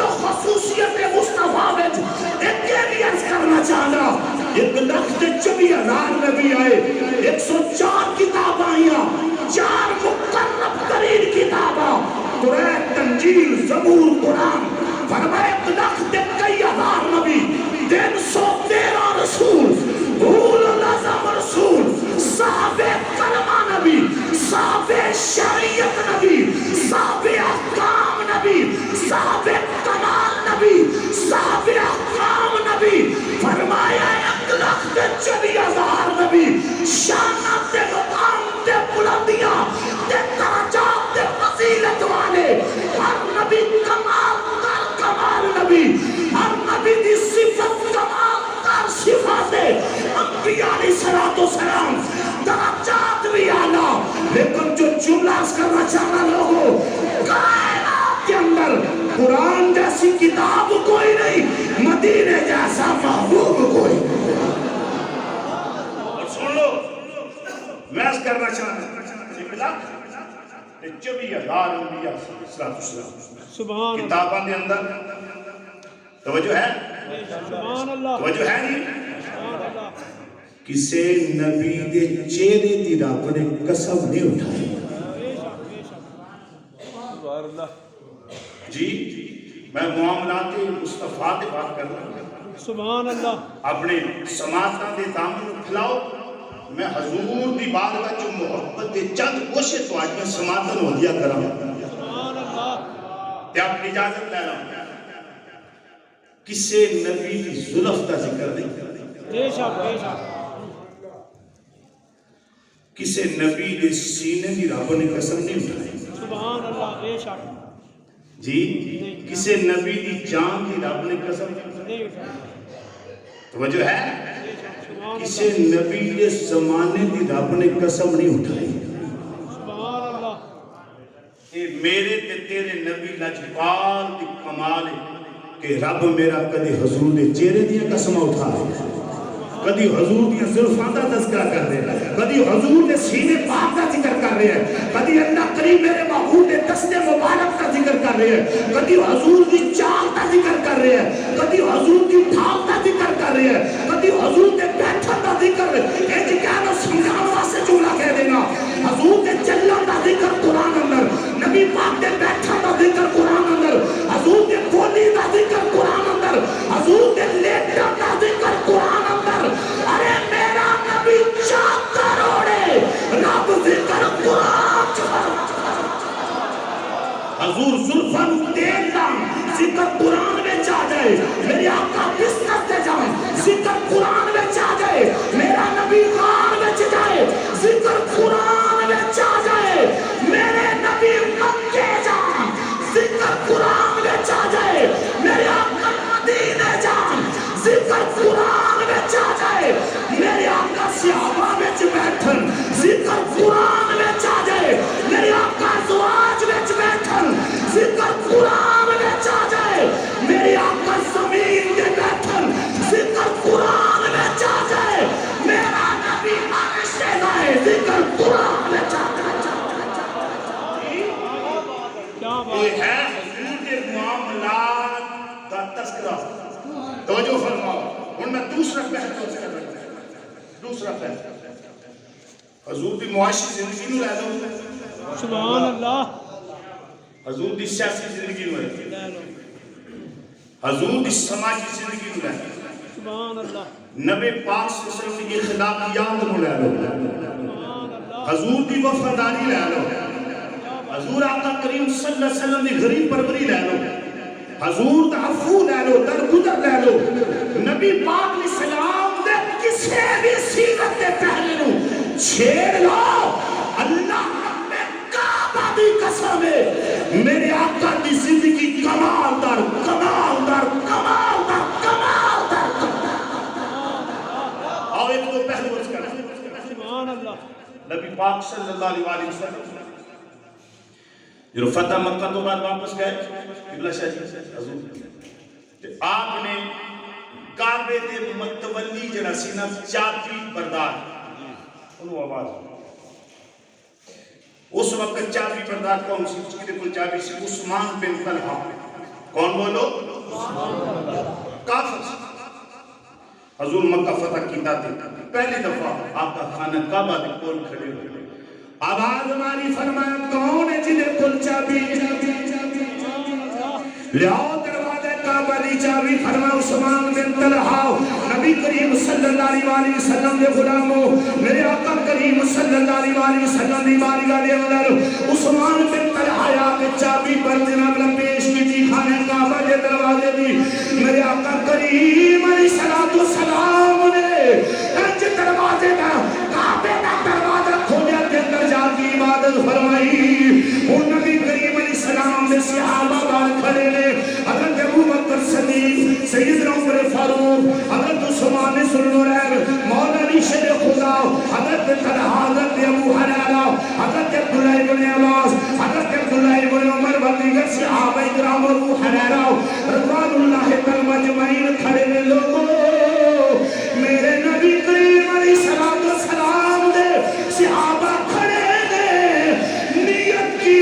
24,000 انبیاء صلی سبحان کتاباں دے اندر توجہ ہے سبحان اللہ توجہ ہے نہیں سبحان اللہ کسے نبی دے چہرے دی رب نے قسم نہیں اٹھائی سبحان اللہ جی میں معاملات مصطفیٰ دے بات کر رہا ہوں سبحان اللہ اپنے سماعتاں دے دامن پھیلاؤ میں حضور دی بارگاہ جو محبت دے چند گوشے تو آج میں سماعتاں ہو دیا کراں سبحان اللہ تے اپنی اجازت لے رہا ہوں کسے نبی دی زلف دا ذکر نہیں بے شک کسے نبی دے سینے دی رب نے قسم نہیں اٹھائی سبحان اللہ بے شک جی کسے نبی دی جان دی رب نے قسم نہیں نہیں اٹھائی توجہ ہے سبحان کسے نبی دے زمانے دی رب نے قسم نہیں اٹھائی سبحان اللہ اے میرے تے تیرے نبی لجپال دی کمال ہے کہ رب میرا کدی حضور دے چہرے دیا قسم اٹھا رہے کدی حضور دیا زلفاں دا تذکرہ کر رہے ہیں کدی حضور دے سینے پاک دا ذکر کر رہے ہیں کدی اللہ کریم میرے محبوب دے دست مبارک کا ذکر کر رہے ہیں کدی حضور دی چال دا ذکر کر رہے ہیں کدی حضور دی ٹھاک دا ذکر کر رہے ہیں کدی حضور دے بیٹھن دا ذکر ایک کہنا سمجھان واسطے جملہ کہہ دینا حضور دے چلن دا ذکر قرآن اندر نبی پاک دے بیٹھن دا ذکر قرآن اندر حضور دے بولی دا ذکر قرآن اندر حضور دے لیٹن دا ذکر قرآن اندر ارے میرا نبی چاہتا روڑے رب ذکر قرآن حضور زلفن تیل لام ذکر قرآن میں چاہ جائے میری آقا بستر دے جائے ذکر قرآن میں چاہ جائے میرا نبی غار میں جائے ذکر قرآن میں چاہ جائے میرے نبی مکے جان ذکر قرآن میں چاہ جائے میرے آقا مدینے جان ذکر قرآن میں چاہ جائے میرے آقا صحابہ میں بیٹھن ذکر قرآن میں چاہ جائے میرے آقا زواج میں بیٹھن ذکر قرآن میں چاہ جائے میرے آقا زمین میں بیٹھن ذکر قرآن میں چاہ جائے میرا نبی عرش سے لائے ذکر قرآن میں چاہ جائے یہ ہے حضور کے معاملات کا تذکرہ توجہ فرماؤ ان میں دوسرا پہلو کر رہا ہوں دوسرا پہلو حضور دی معاشی زندگی نو لے لو سبحان اللہ حضور دی سیاسی زندگی نو لے لو حضور دی سماجی زندگی نو لے لو سبحان اللہ نبی پاک صلی اللہ علیہ وسلم کی اخلاقیات نو لے لو سبحان اللہ حضور دی وفاداری لے لو حضور آقا کریم صلی اللہ علیہ وسلم دی غریب پروری لے لو حضور دا عفو لے لو درگزر لے لو نبی پاک علیہ السلام دے کسے بھی سیرت دے پہلے نو چھیڑ لو اللہ میں کعبہ دی قسم ہے میرے آقا دی زندگی کمال در کمال در کمال در کمال در آؤ ایک دو پہلو اس کا سبحان اللہ نبی پاک صلی اللہ علیہ وسلم جو فتح مکہ تو بعد واپس گئے قبلہ شاہ جی حضور آپ نے کعبے دے متولی جڑا سی نا چابی بردار انہوں آواز اس وقت چابی بردار کون سی اس کی کل چابی سی عثمان بن طلحہ کون بولو کافر حضور مکہ فتح کیتا تھے پہلی دفعہ آپ کا خانہ کعبہ دے کول کھڑے ہوئے آواز ہماری فرمایا کون ہے جنہیں کل چابی لیاؤ دروازے کعبہ دی چابی فرمایا عثمان بن طلحہ نبی کریم صلی اللہ علیہ وسلم دے غلاموں میرے آقا کریم صلی اللہ علیہ وسلم دی بارگاہ دے اندر عثمان بن طلحہ کے چابی پر جناب نے پیش کی تھی خانہ کعبہ دے دروازے دی میرے آقا کریم علیہ السلام نے انج دروازے دا کعبے دا دروازہ کھولیا کے اندر جا کی عبادت فرمائی اور نبی کریم علیہ السلام نے صحابہ بار کھڑے نے حضرت ابو بکر صدیق سیدنا عمر فاروق حضرت عثمان ذوالنورین مولا علی شیر خدا حضرت طلحہ حضرت ابو ہریرہ حضرت عبداللہ بن عباس حضرت عبداللہ بن عمر و دیگر صحابہ کرام ابو ہریرہ رضوان اللہ تعالی مجمعین کھڑے نے لوگوں میرے نبی کریم علیہ السلام دے صحابہ کھڑے نے نیت کی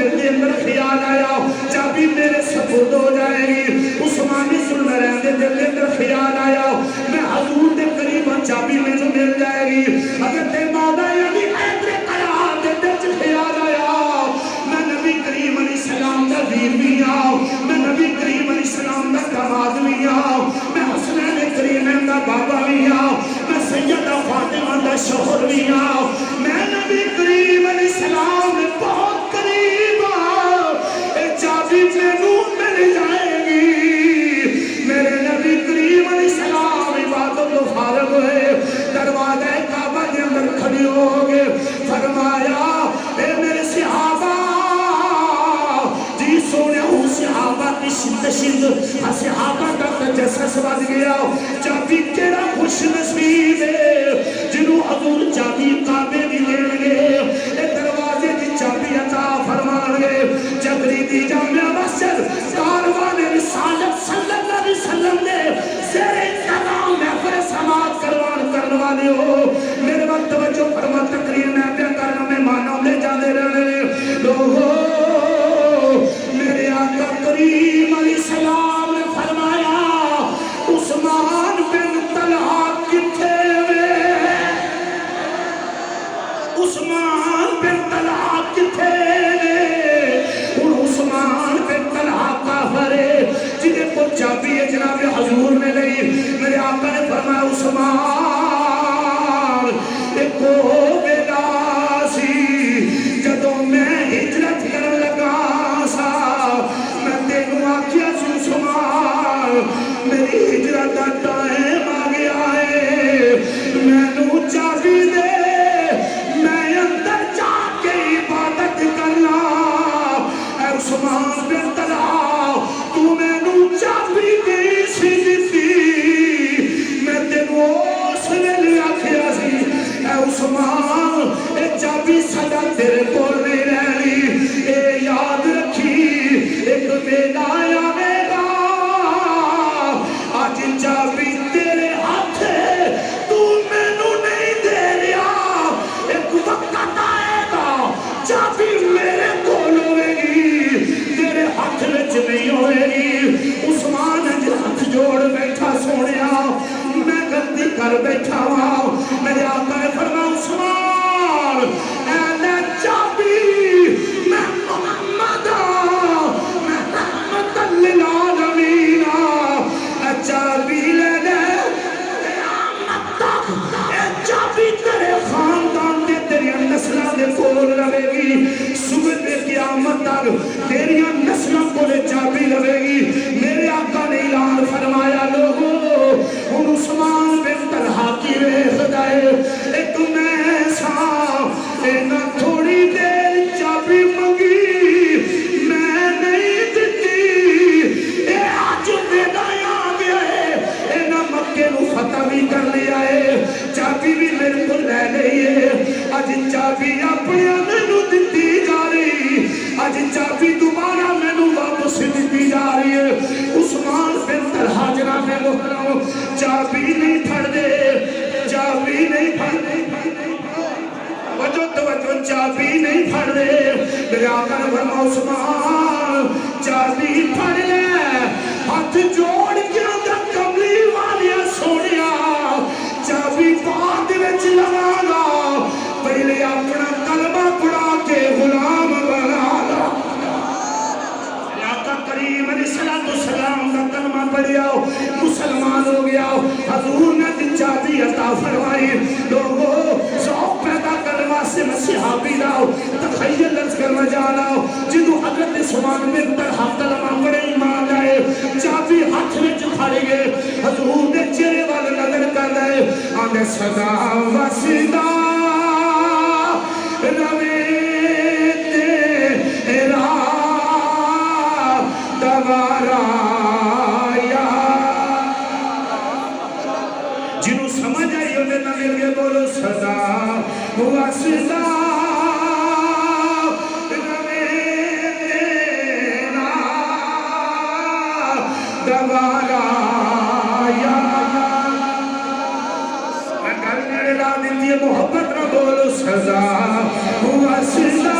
دل کے اندر خیال آیا چابی میرے سپرد ہو جائے گی عثمان سن رہے دے دل کے اندر خیال آیا میں حضور دے قریب چابی میں جو مل جائے گی حضرت مولا یعنی حیدر قرار دے دل سے خیال آیا میں نبی کریم علیہ السلام دا ویر بھی آؤں میں نبی کریم علیہ السلام دا داماد بھی آؤں میں حسنین کریم دا بابا بھی آؤں میں سیدہ فاطمہ دا شوہر بھی آؤں میں نبی کریم علیہ السلام میں بہت قریب آؤں اے چابی مینوں مل جائے گی میرے نبی کریم علیہ السلام عبادت و فارغ ہوئے دروازہ کعبہ کے اندر کھڑی ہو گئے فرمایا اے میرے صحابہ جی سونے ہوں صحابہ کی شد صحابہ کا تجسس بد گیا چابی کیڑا خوش نصیب ہے جنہوں حضور چابی کعبے دی دین گے اے دروازے دی چابی عطا فرمان گے جبری دی جامعہ مسجد کاروان رسالت صلی اللہ علیہ وسلم نے زیر انتظام محفل سماعت کروانے ہو میرے وقت توجہ فرما تقریر میں پیا کرنا میں مانوں لے جانے رہنے لوگوں میرے آقا کریم علیہ السلام نے فرمایا عثمان بن طلحہ کتھے وے عثمان بن طلحہ کتھے وے ان عثمان بن طلحہ کافر ہے جنہیں کو چابی ہے جناب حضور نے لئی میرے آقا نے فرمایا عثمان ایک کو بیدا سی جدوں میں ہجرت کر لگا سا میں تینوں آکھیا سی عثمان میری ہجرت دا ٹائم آ گیا ہے مینوں چابی دے میں اندر جا کے عبادت کرنا اے عثمان بن طلحہ تو مینوں چابی دی سی دتی میں تینوں اس ویلے آکھیا سی اے عثمان اے چابی سدا تیرے کول نہیں رہنی اے یاد رکھی ایک ویلا آئے گا آج چابی تیرے ہاتھ ہے تو مینوں نہیں دے رہا ایک وقت آئے گا چابی میرے کول ہوئے گی تیرے ہاتھ وچ نہیں ہوئے گی عثمان جو ہاتھ جوڑ بیٹھا سونیا میں غلطی کر بیٹھا ہوا میرے آقا نے فرمایا عثمان اے چابی میں محمد میں رحمت للعالمین اے چابی لے لے قیامت تک اے چابی تیرے خاندان دے تیری نسلہ دے کول رہے گی صبح دے قیامت تک تیری نسلوں کو لے چابی رہے گی میرے آقا نے اعلان فرمایا لوگوں ان عثمان بن طلحہ کی ویخ ہے ایک میں سا اینا تھوڑی دیر چابی منگی میں نہیں دیتی اے آج ویدایا گیا ہے اینا مکے نو فتح بھی کر لیا ہے چابی بھی میرے کو لے لئی ہے آج چابی اپنی مینوں دیتی جا رہی آج چابی دوبارہ مینوں واپس دیتی جا رہی ہے عثمان بن طلحہ جناب محترم چابی نہیں پھڑ دے چابی نہیں پھڑ دے توجہ چابی نہیں پھڑ دے میرے آقا نے فرمایا عثمان چابی پھڑ لے ہاتھ جوڑ کے اندر کملی والیا سونیا چابی بعد وچ لگا گا پہلے اپنا کلمہ پڑھا کے غلام بنا لا میرے آقا کریم علیہ السلام کا کلمہ پڑھیا مسلمان ہو گیا حضور نے دی چابی عطا فرمائی لوگوں ذوق پیدا کرنے واسطے میں صحابی لاؤ تخیل لفظ کرنا جانا جنہوں حضرت عثمان بن طلحہ کلمہ پڑھے ایمان لائے چابی ہاتھ میں چکھاڑی گئے حضور نے چہرے والے نظر کر لائے آنے صدا و صدا روے تیرا دوارا جنہوں سمجھ آئی انہیں نہ مل گئے بولو صدا ہوا صدا روے تیرا دوارا میں گھر میرے لا دیتی ہے محبت نہ بولو صدا ہوا صدا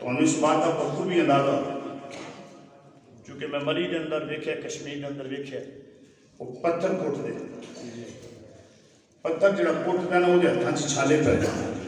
ਤੁਹਾਨੂੰ ਇਸ ਬਾਤ ਦਾ ਬਖੂਬੀ ਵੀ ਅੰਦਾਜ਼ਾ ਕਿਉਂਕਿ ਮੈਂ ਮਰੀ ਦੇ ਅੰਦਰ ਵੇਖਿਆ ਕਸ਼ਮੀਰ ਦੇ ਅੰਦਰ ਵੇਖਿਆ ਉਹ ਪੱਥਰ ਕੁੱਟਦੇ ਪੱਥਰ ਜਿਹੜਾ ਕੁੱਟਦਾ ਨਾ ਉਹਦੇ ਹੱਥਾਂ 'ਚ ਛਾਲੇ ਪੈ ਜਾਂਦੇ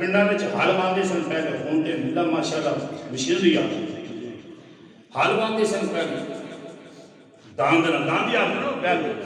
ਪਿੰਡਾਂ ਵਿੱਚ ਹਲ ਵਾਂਦੇ ਸਨ ਪਹਿਲੇ ਹੁਣ ਤੇ ਅੱਲਾ ਮਾਸ਼ਾਅੱਲਾ ਮਸ਼ੀਨਰੀ ਆ ਹਲ ਵਾਂਦੇ ਸਨ ਪਹਿਲੇ ਦਾੰਦ ਨਾ ਦਾੰਦੀ ਆ ਨਾ ਪਹਿਲੇ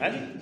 ਹੈ ਜੀ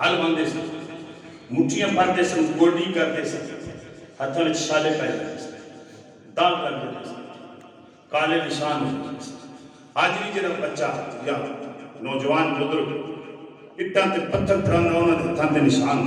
ਹਲ ਵਾਂਦੇ ਸਨ ਮੁੱਠੀਆਂ ਭਰਦੇ ਸਨ ਗੋਡੀ ਕਰਦੇ ਸਨ ਹੱਥਾਂ ਵਿੱਚ ਛਾਲੇ ਪੈ ਜਾਂਦੇ ਸਨ ਦਾਗ ਲੱਗ ਜਾਂਦੇ ਸਨ ਕਾਲੇ ਨਿਸ਼ਾਨ ਹੁੰਦੇ ਸਨ ਅੱਜ ਵੀ ਜਿਹੜਾ ਬੱਚਾ ਜਾਂ ਨੌਜਵਾਨ ਬਜ਼ੁਰਗ ਇੱਟਾਂ ਤੇ ਪੱਥਰ ਫੜਾਉਂਦਾ ਉਹਨਾਂ ਦੇ ਹੱਥਾਂ ਤੇ ਨਿਸ਼ਾਨ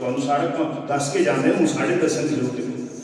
ਤੁਹਾਨੂੰ ਸਾਰਾ ਕੰਮ ਦੱਸ ਕੇ ਜਾਂਦੇ ਹੁਣ ਸਾਡੇ ਦੱਸਣ ਦੀ ਜ਼ਰੂਰਤ ਨਹੀਂ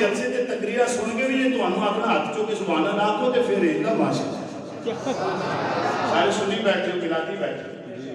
ਜਲਸੇ ਤੇ ਤਕਰੀਰਾਂ ਸੁਣ ਕੇ ਵੀ ਜੇ ਤੁਹਾਨੂੰ ਆਪਣਾ ਹੱਥ ਚੁੱਕ ਕੇ ਸੁਭਾਨ ਅੱਲਾਹ ਆਖੋ ਤੇ ਫਿਰ ਇਹਦਾ ਮਾਸ਼ਾਅੱਲਾ ਸਾਰੇ ਸੁਣੀ ਬੈਠੇ ਹੋ ਗਿਲਾਤੀ ਬੈਠੇ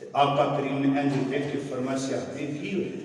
ਤੇ ਆਕਾ ਕਰੀਮ ਨੇ ਇੰਜ ਦੇਖ ਕੇ ਫਰਮਾਇਆ ਇਹ ਕੀ ਹੋਇਆ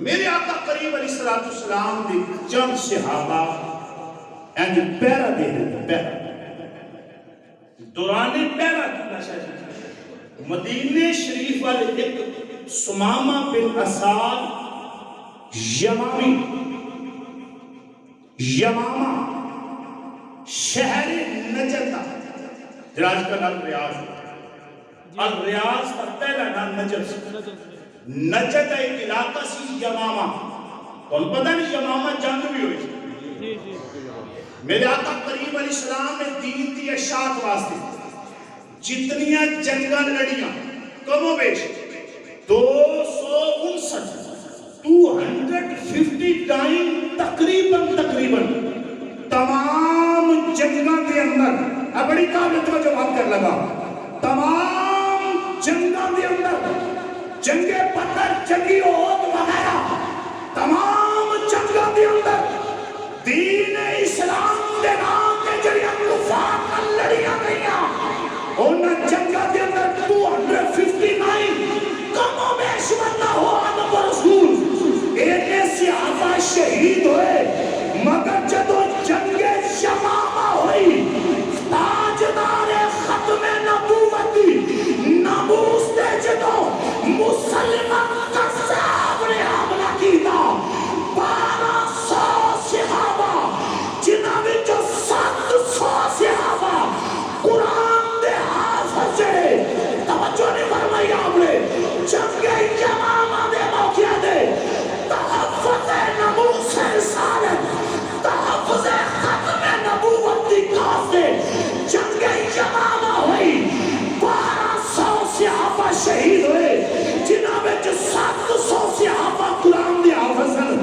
میرے آقا قریب علیہ السلام دے چند صحابہ اینج پیرا دے رہے پیرا دوران پیرا کی مدینہ شریف والے ایک سمامہ بن اساد یمامہ شہر نجد جراج کا نام الریاض کا پہلا نام نجد ایک علاقہ سی یمامہ کون پتہ نہیں یمامہ جنگ بھی ہوئی میرے آقا قریب علیہ السلام نے دین دی اشاعت واسطے جتنیاں جنگاں لڑیاں کم و بیش 259 تقریباً تمام جنگاں دے اندر بڑی قابل توجہ بات کر لگا تمام جنگاں دے اندر جنگ بدر جنگی احد وغیرہ تمام جنگاں دے اندر دین اسلام دے نام تے جڑیاں کفار لڑیاں گئیاں انہاں جنگاں دے اندر 259 کم و بیش بندہ ہوا نبی رسول اینے صحابہ شہید ہوئے مگر جدو جنگ یمامہ ہوئی تاجدار ختم نبوتی ناموس دے جدو مسلمان قصاب نے حملہ کیتا 1200 صحابہ جنہاں وچوں 700 صحابہ قرآن دے حافظ جڑے توجہ نہیں فرمائی آپ نے جنگ یمامہ دے موقع دے تحفظ ناموس رسالت تحفظ ختم نبوت دی کاف دے جنگ یمامہ ہوئی 1200 صحابہ شہید ہوئے جنہاں وچ 700 صحابہ قرآن دے حافظ ہیں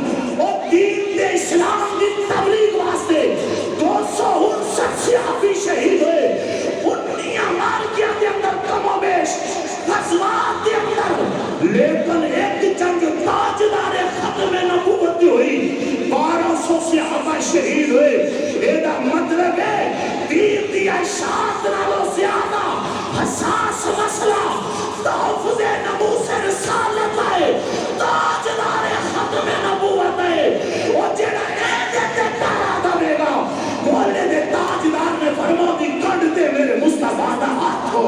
اور دین دے اسلام دی تبلیغ واسطے 259 صحابی شہید ہوئے انیاں مارکیاں دے اندر کم و بیش غزوات دے اندر لیکن ایک جنگ تاجدار ختم نبوت ہوئی 1200 صحابہ شہید ہوئے ایدہ مطلب ہے دین دی اشاعت نالو زیادہ حساس مسئلہ تحفظ ناموس رسالت ہے تاجدار ختم نبوت ہے اور جڑا ایدے تے تارا دے گا بولنے دے تاجدار نے فرما دی کڑ دے میرے مصطفیٰ دا ہاتھ ہو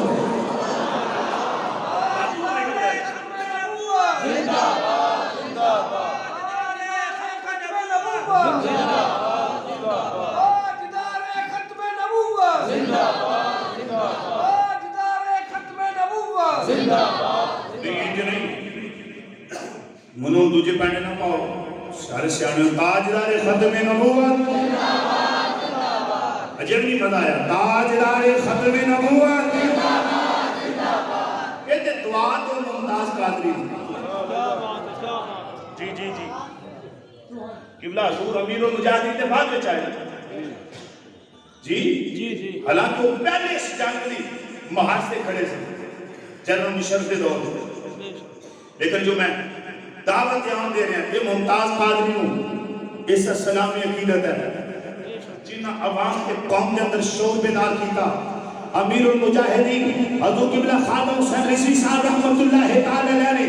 منوں دوجے پہنے نہ پاؤ سارے سیانے تاجدار ختم نبوت عجب نہیں مزہ آیا تاجدار ختم نبوت یہ تے دعا تو ممتاز قادری جی قبلہ حضور امیر المجاہدین تے بعد وچ آئے جی حالانکہ وہ پہلے اس جنگ دی محاذ سے کھڑے سے جنرل مشرف دے دور لیکن جو میں دعوت یہاں دے رہے ہیں یہ ممتاز قادری ہوں اس اسلامی عقیدت ہے جنہ عوام کے قوم کے اندر شور بیدار کیتا امیر المجاہدین حضور قبلہ خادم حسین رضوی صاحب رحمت اللہ تعالی علیہ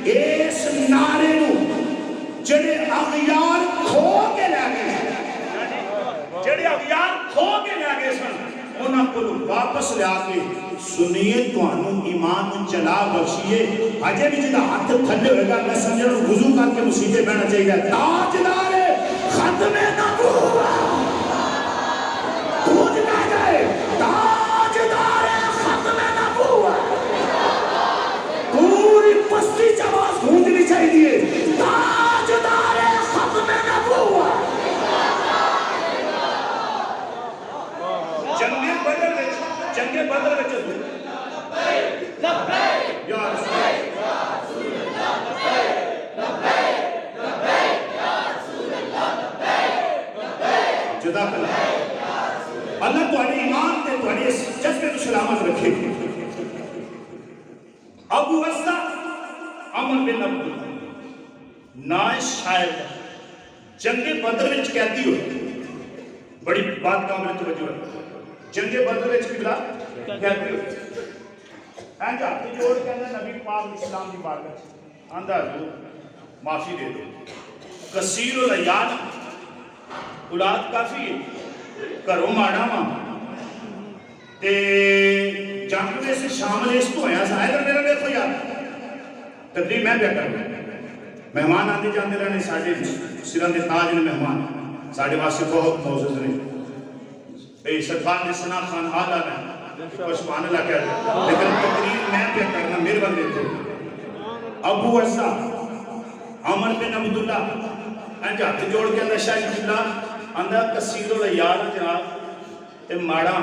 نے اس نعرے نو جڑے اغیار کھو کے لے گئے سن انہاں کو واپس لے آکے سنیے تو انہوں ایمان چلا بخشیے آجے بھی جدہ ہاتھ تھلے ہوئے گا میں سمجھے وضو کر کے مسیحے بیٹھنا چاہیے تاجدار ختم نبوت گونج نہ جائے تاجدار ختم نبوت پوری پستی جواز گونجنی چاہیے تاجدار ختم نبوت جنگ بدر وچ لبیک یا رسول اللہ لبیک یا رسول اللہ لبیک جدا کلا اللہ تہاڈے ایمان تے تہاڈے اس جذبے کو سلامت رکھے ابو عزہ عمر بن عبد نائش شاعر جنگ بدر وچ قیدی ہوئے بڑی بات کا میرے توجہ ہے جنگ بدر وچ قبلہ قیدی ہوئے ہیں جا تے جوڑ کہنا نبی پاک اسلام دی بارگاہ آندا حضور معافی دے دو. کثیر العیال اولاد کافی ہے گھروں ماڑا وا تے جنگ میں سے شامل اس کو ہویا سا. ادھر میرا دیکھو یار تقریب میں پیا کر مہمان آتے جاتے رہنے ساڈے سراں دے تاج نے مہمان ساڈے واسطے بہت معزز نے. اے سرکار نے ثنا خان آلہ نے سبحان اللہ کہہ دیا لیکن تقریر میں پیا کرنا میرے بندے تھے. ابو عزا عمر بن عبداللہ انج ہاتھ جوڑ کے اندر شاہ جلدہ اندر کثیر العیال جناب تے ماڑا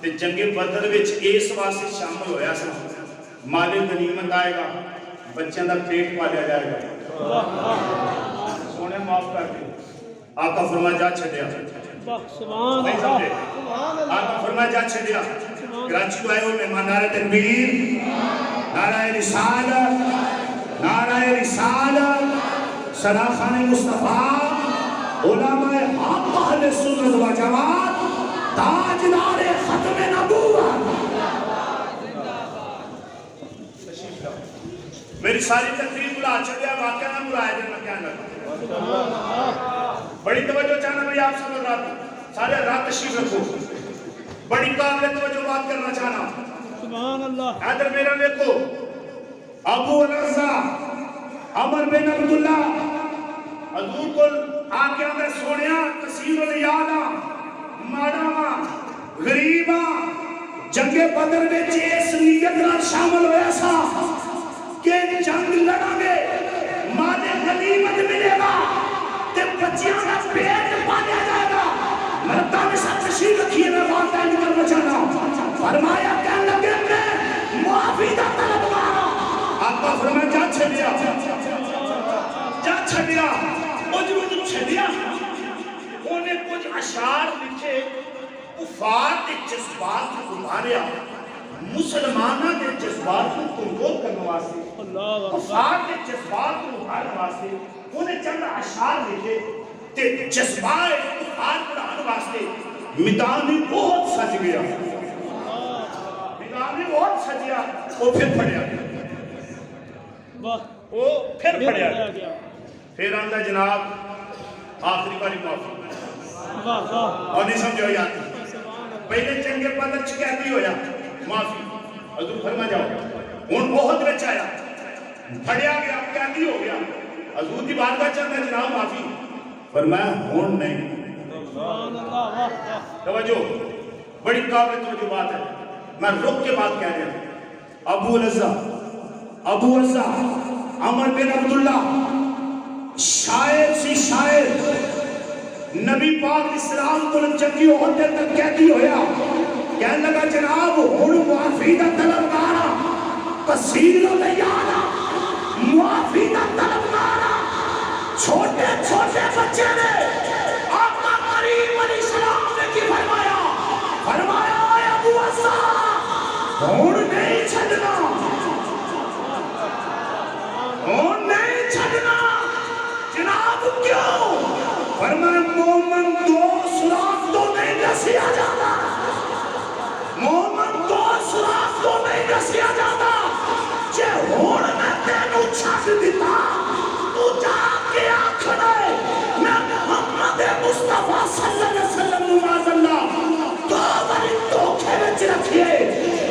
تے جنگ بدر وچ اس واسطے شامل ہویا سا مال غنیمت آئے گا بچوں کا پیٹ پالیا جائے گا. سونے معاف کر دے. آقا فرمایا جا چھڈیا نہیں سمجھے. آقا فرمایا جا چھڈیا. کراچی تو آئے ہو مہمان نعرہ تکبیر نعرہ رسالت نعرہ رسالت ثنا خان مصطفیٰ علماء حق اہل سنت و جماعت تاجدار ختم نبوت. میری ساری تقریر بلا چھڑیا واقعہ نہ بلایا جائے میں کہنے لگا. بڑی توجہ چاہنا میں آپ سب رات سارے رات تشریف رکھو. بڑی قابل توجہ بات کرنا چاہنا. سبحان اللہ. ادھر میرا دیکھو ابو الرزا عمر بن عبداللہ حضور کو آگے اندر سونیا کثیر العیالہ ماڑا غریبہ جنگ بدر میں اس نیت نال شامل ہویا سا کہ جنگ لڑا گے مال غنیمت ملے گا تے بچیاں کا پیٹ پالیا جائے گا. مردہ میں سب تشریف رکھیے میں بات ہے نکل بچانا. فرمایا کہنے لگے میں معافی دا طلبگار. آقا فرمایا جا چھڑیا جا چھڑیا. جو چھڑیا انہیں کچھ اشعار لکھے کفار کے جذبات کو ابھاریا مسلمانہ کے جذبات کو کنٹرول کرنے واسطے کفار کے جذبات کو ابھارنے واسطے انہیں چند اشعار لکھے تے جذبات کفار پڑھانے واسطے میدان بہت سج گیا. میدان بہت سجیا وہ پھر پڑھیا وہ پھر پڑھیا پھر آندہ جناب آخری باری معافی اور نہیں سمجھو یاد پہلے جنگ بدر چکیتی ہویا معافی حضور فرما جاؤ ہن بہت بچ آیا پھڑیا گیا قیدی ہو گیا حضور کی بارگاہ چاہتا ہے جناب معافی فرمایا ہن نہیں. توجہ بڑی قابل توجہ بات ہے. میں رک کے بات کہہ رہا ہوں. ابو عزا عمر بن عبداللہ شاعر سی شاعر نبی پاک اسلام کو جنگی عہدے تک قیدی ہویا کہنے لگا جناب ہن معافی دا طلبگار کثیر العیال معافی دا طلبگار. چھوٹے چھوٹے بچے نے آقا کریم علیہ السلام نے کی فرمایا اے ابو عزا ہن نہیں چھڈنا ہن نہیں چھڈنا. جناب کیوں؟ فرمایا مومن دو سراغ تو نہیں دسیا جاتا. مومن دو سراغ تو نہیں دسیا جاتا. جے ہون میں تینوں چھڈ دیتا تو جا کے آکھنا ہے میں محمد مصطفیٰ صلی اللہ علیہ وسلم معاذ اللہ دو باری دھوکھے وچ رکھیے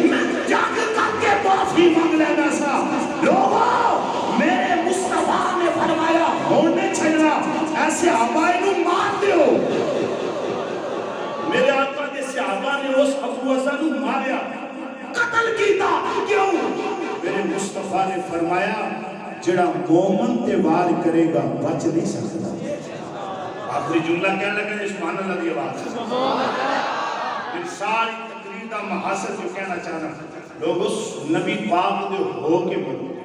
میں جنگ کر کے معافی مانگ لینا سا. لوگوں میرے مصطفیٰ نے فرمایا ہونے چھڑنا ایسے صحابہ انہوں مار دیو. میرے آقا کے صحابہ نے اس ابو عزا نو ماریا قتل کیتا. کیوں؟ میرے مصطفیٰ نے فرمایا جڑا مومن تے وار کرے گا بچ نہیں سکتا. آخری جملہ کہنے لگا سبحان اللہ دی آواز. پھر ساری تقریر دا محاصر جو کہنا چاہنا لوگ اس نبی پاک دے ہو کے بولو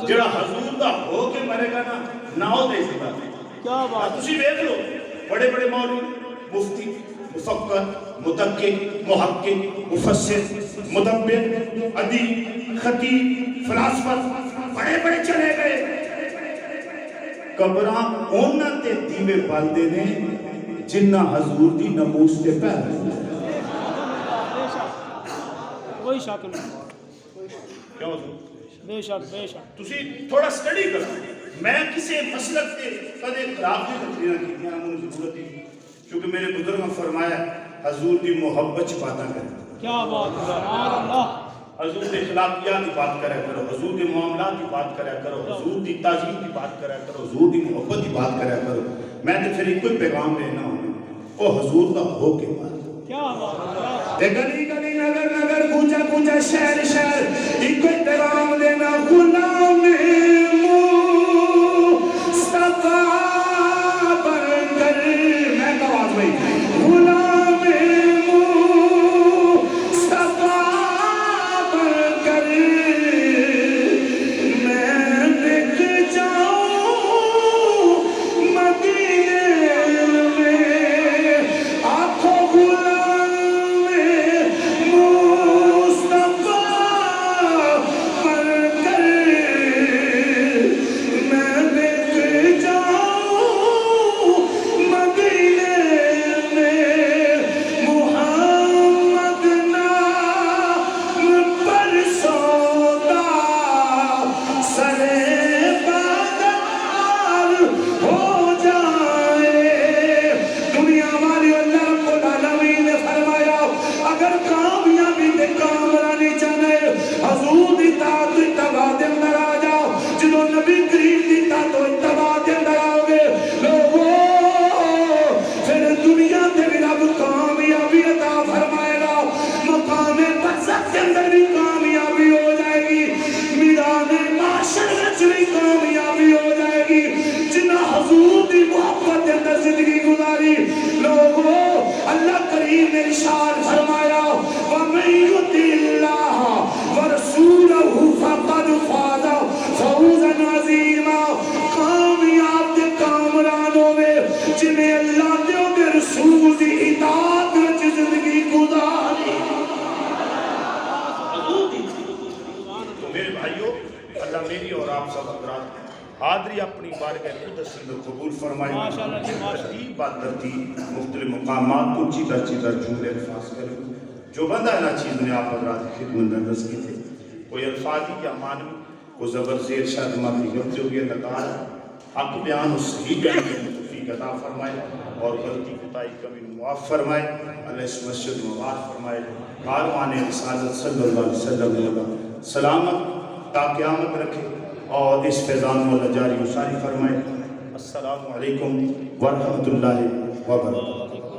جڑا حضور دا ہو کے مرے گا نہ ہو دے سکتا. کیا بات تسی دیکھ لو بڑے بڑے مولوی مفتی مفکر مدقق محقق مفسر مدبر ادیب خطیب فلاسفہ بڑے بڑے چلے گئے. قبراں اونا تے دیوے بالدے نے جنہ حضور دی نموز تے پہلے کوئی شک نہیں. کیا حضور بے شک بے شک ਤੁਸੀਂ ਥੋੜਾ ਸਟੱਡੀ ਕਰੋ। ਮੈਂ ਕਿਸੇ ਮਸਲਕ ਤੇ ਕਦੇ ਖਰਾਬ ਨਹੀਂ ਤਕਰੀਰਾਂ ਕੀਤੀਆਂ, ਨਾ ਮੈਨੂੰ ਜ਼ਰੂਰਤ ਹੀ, ਕਿਉਂਕਿ ਮੇਰੇ ਬਜ਼ੁਰਗਾਂ ਨੇ ਫਰਮਾਇਆ ਹਜ਼ੂਰ ਦੀ ਮੁਹੱਬਤ ਚ ਬਾਤਾਂ ਕਰੋ। کیا بات ہے سبحان اللہ حضور کے اخلاقیات کی بات کرا کرو، حضور کے معاملات کی بات کرا کرو، حضور کی تعظیم کی بات کرا کرو، حضور کی محبت کی بات کرا کرو۔ میں تو پھر ایک کوئی پیغام دینا ہوں، وہ حضور کا ہو کے بات کیا بات ہے گلی گلی نگر نگر کوچا کوچا شہر شہر ایک کوئی پیغام دینا، غلام مصطفیٰ بن کر، میں تو آواز بھائی، غلام حاضری اپنی بارگاہ قدس میں قبول فرمائے، ترتیب بات ترتیب مختلف مقامات کو چیدر چیدر جملے الفاظ کریں۔ جو بندہ ہے نا چیز نے آپ حضرات کی خدمت میں نظر کی تھے، کوئی الفاظی یا معنی کو زبر زیر شاید ماتی غلطی ہوگی لگا حق بیان و صحیح بیان کے توفیق عطا فرمائے، اور غلطی کوتاہی کمی معاف فرمائے، علیہ مسجد مبارک فرمائے، کاروان رسالت صلی اللہ علیہ وسلم سلامت تا قیامت رکھے، اور اس فیضان والا جاری و ساری فرمائے۔ السلام علیکم ورحمۃ اللہ وبرکاتہ۔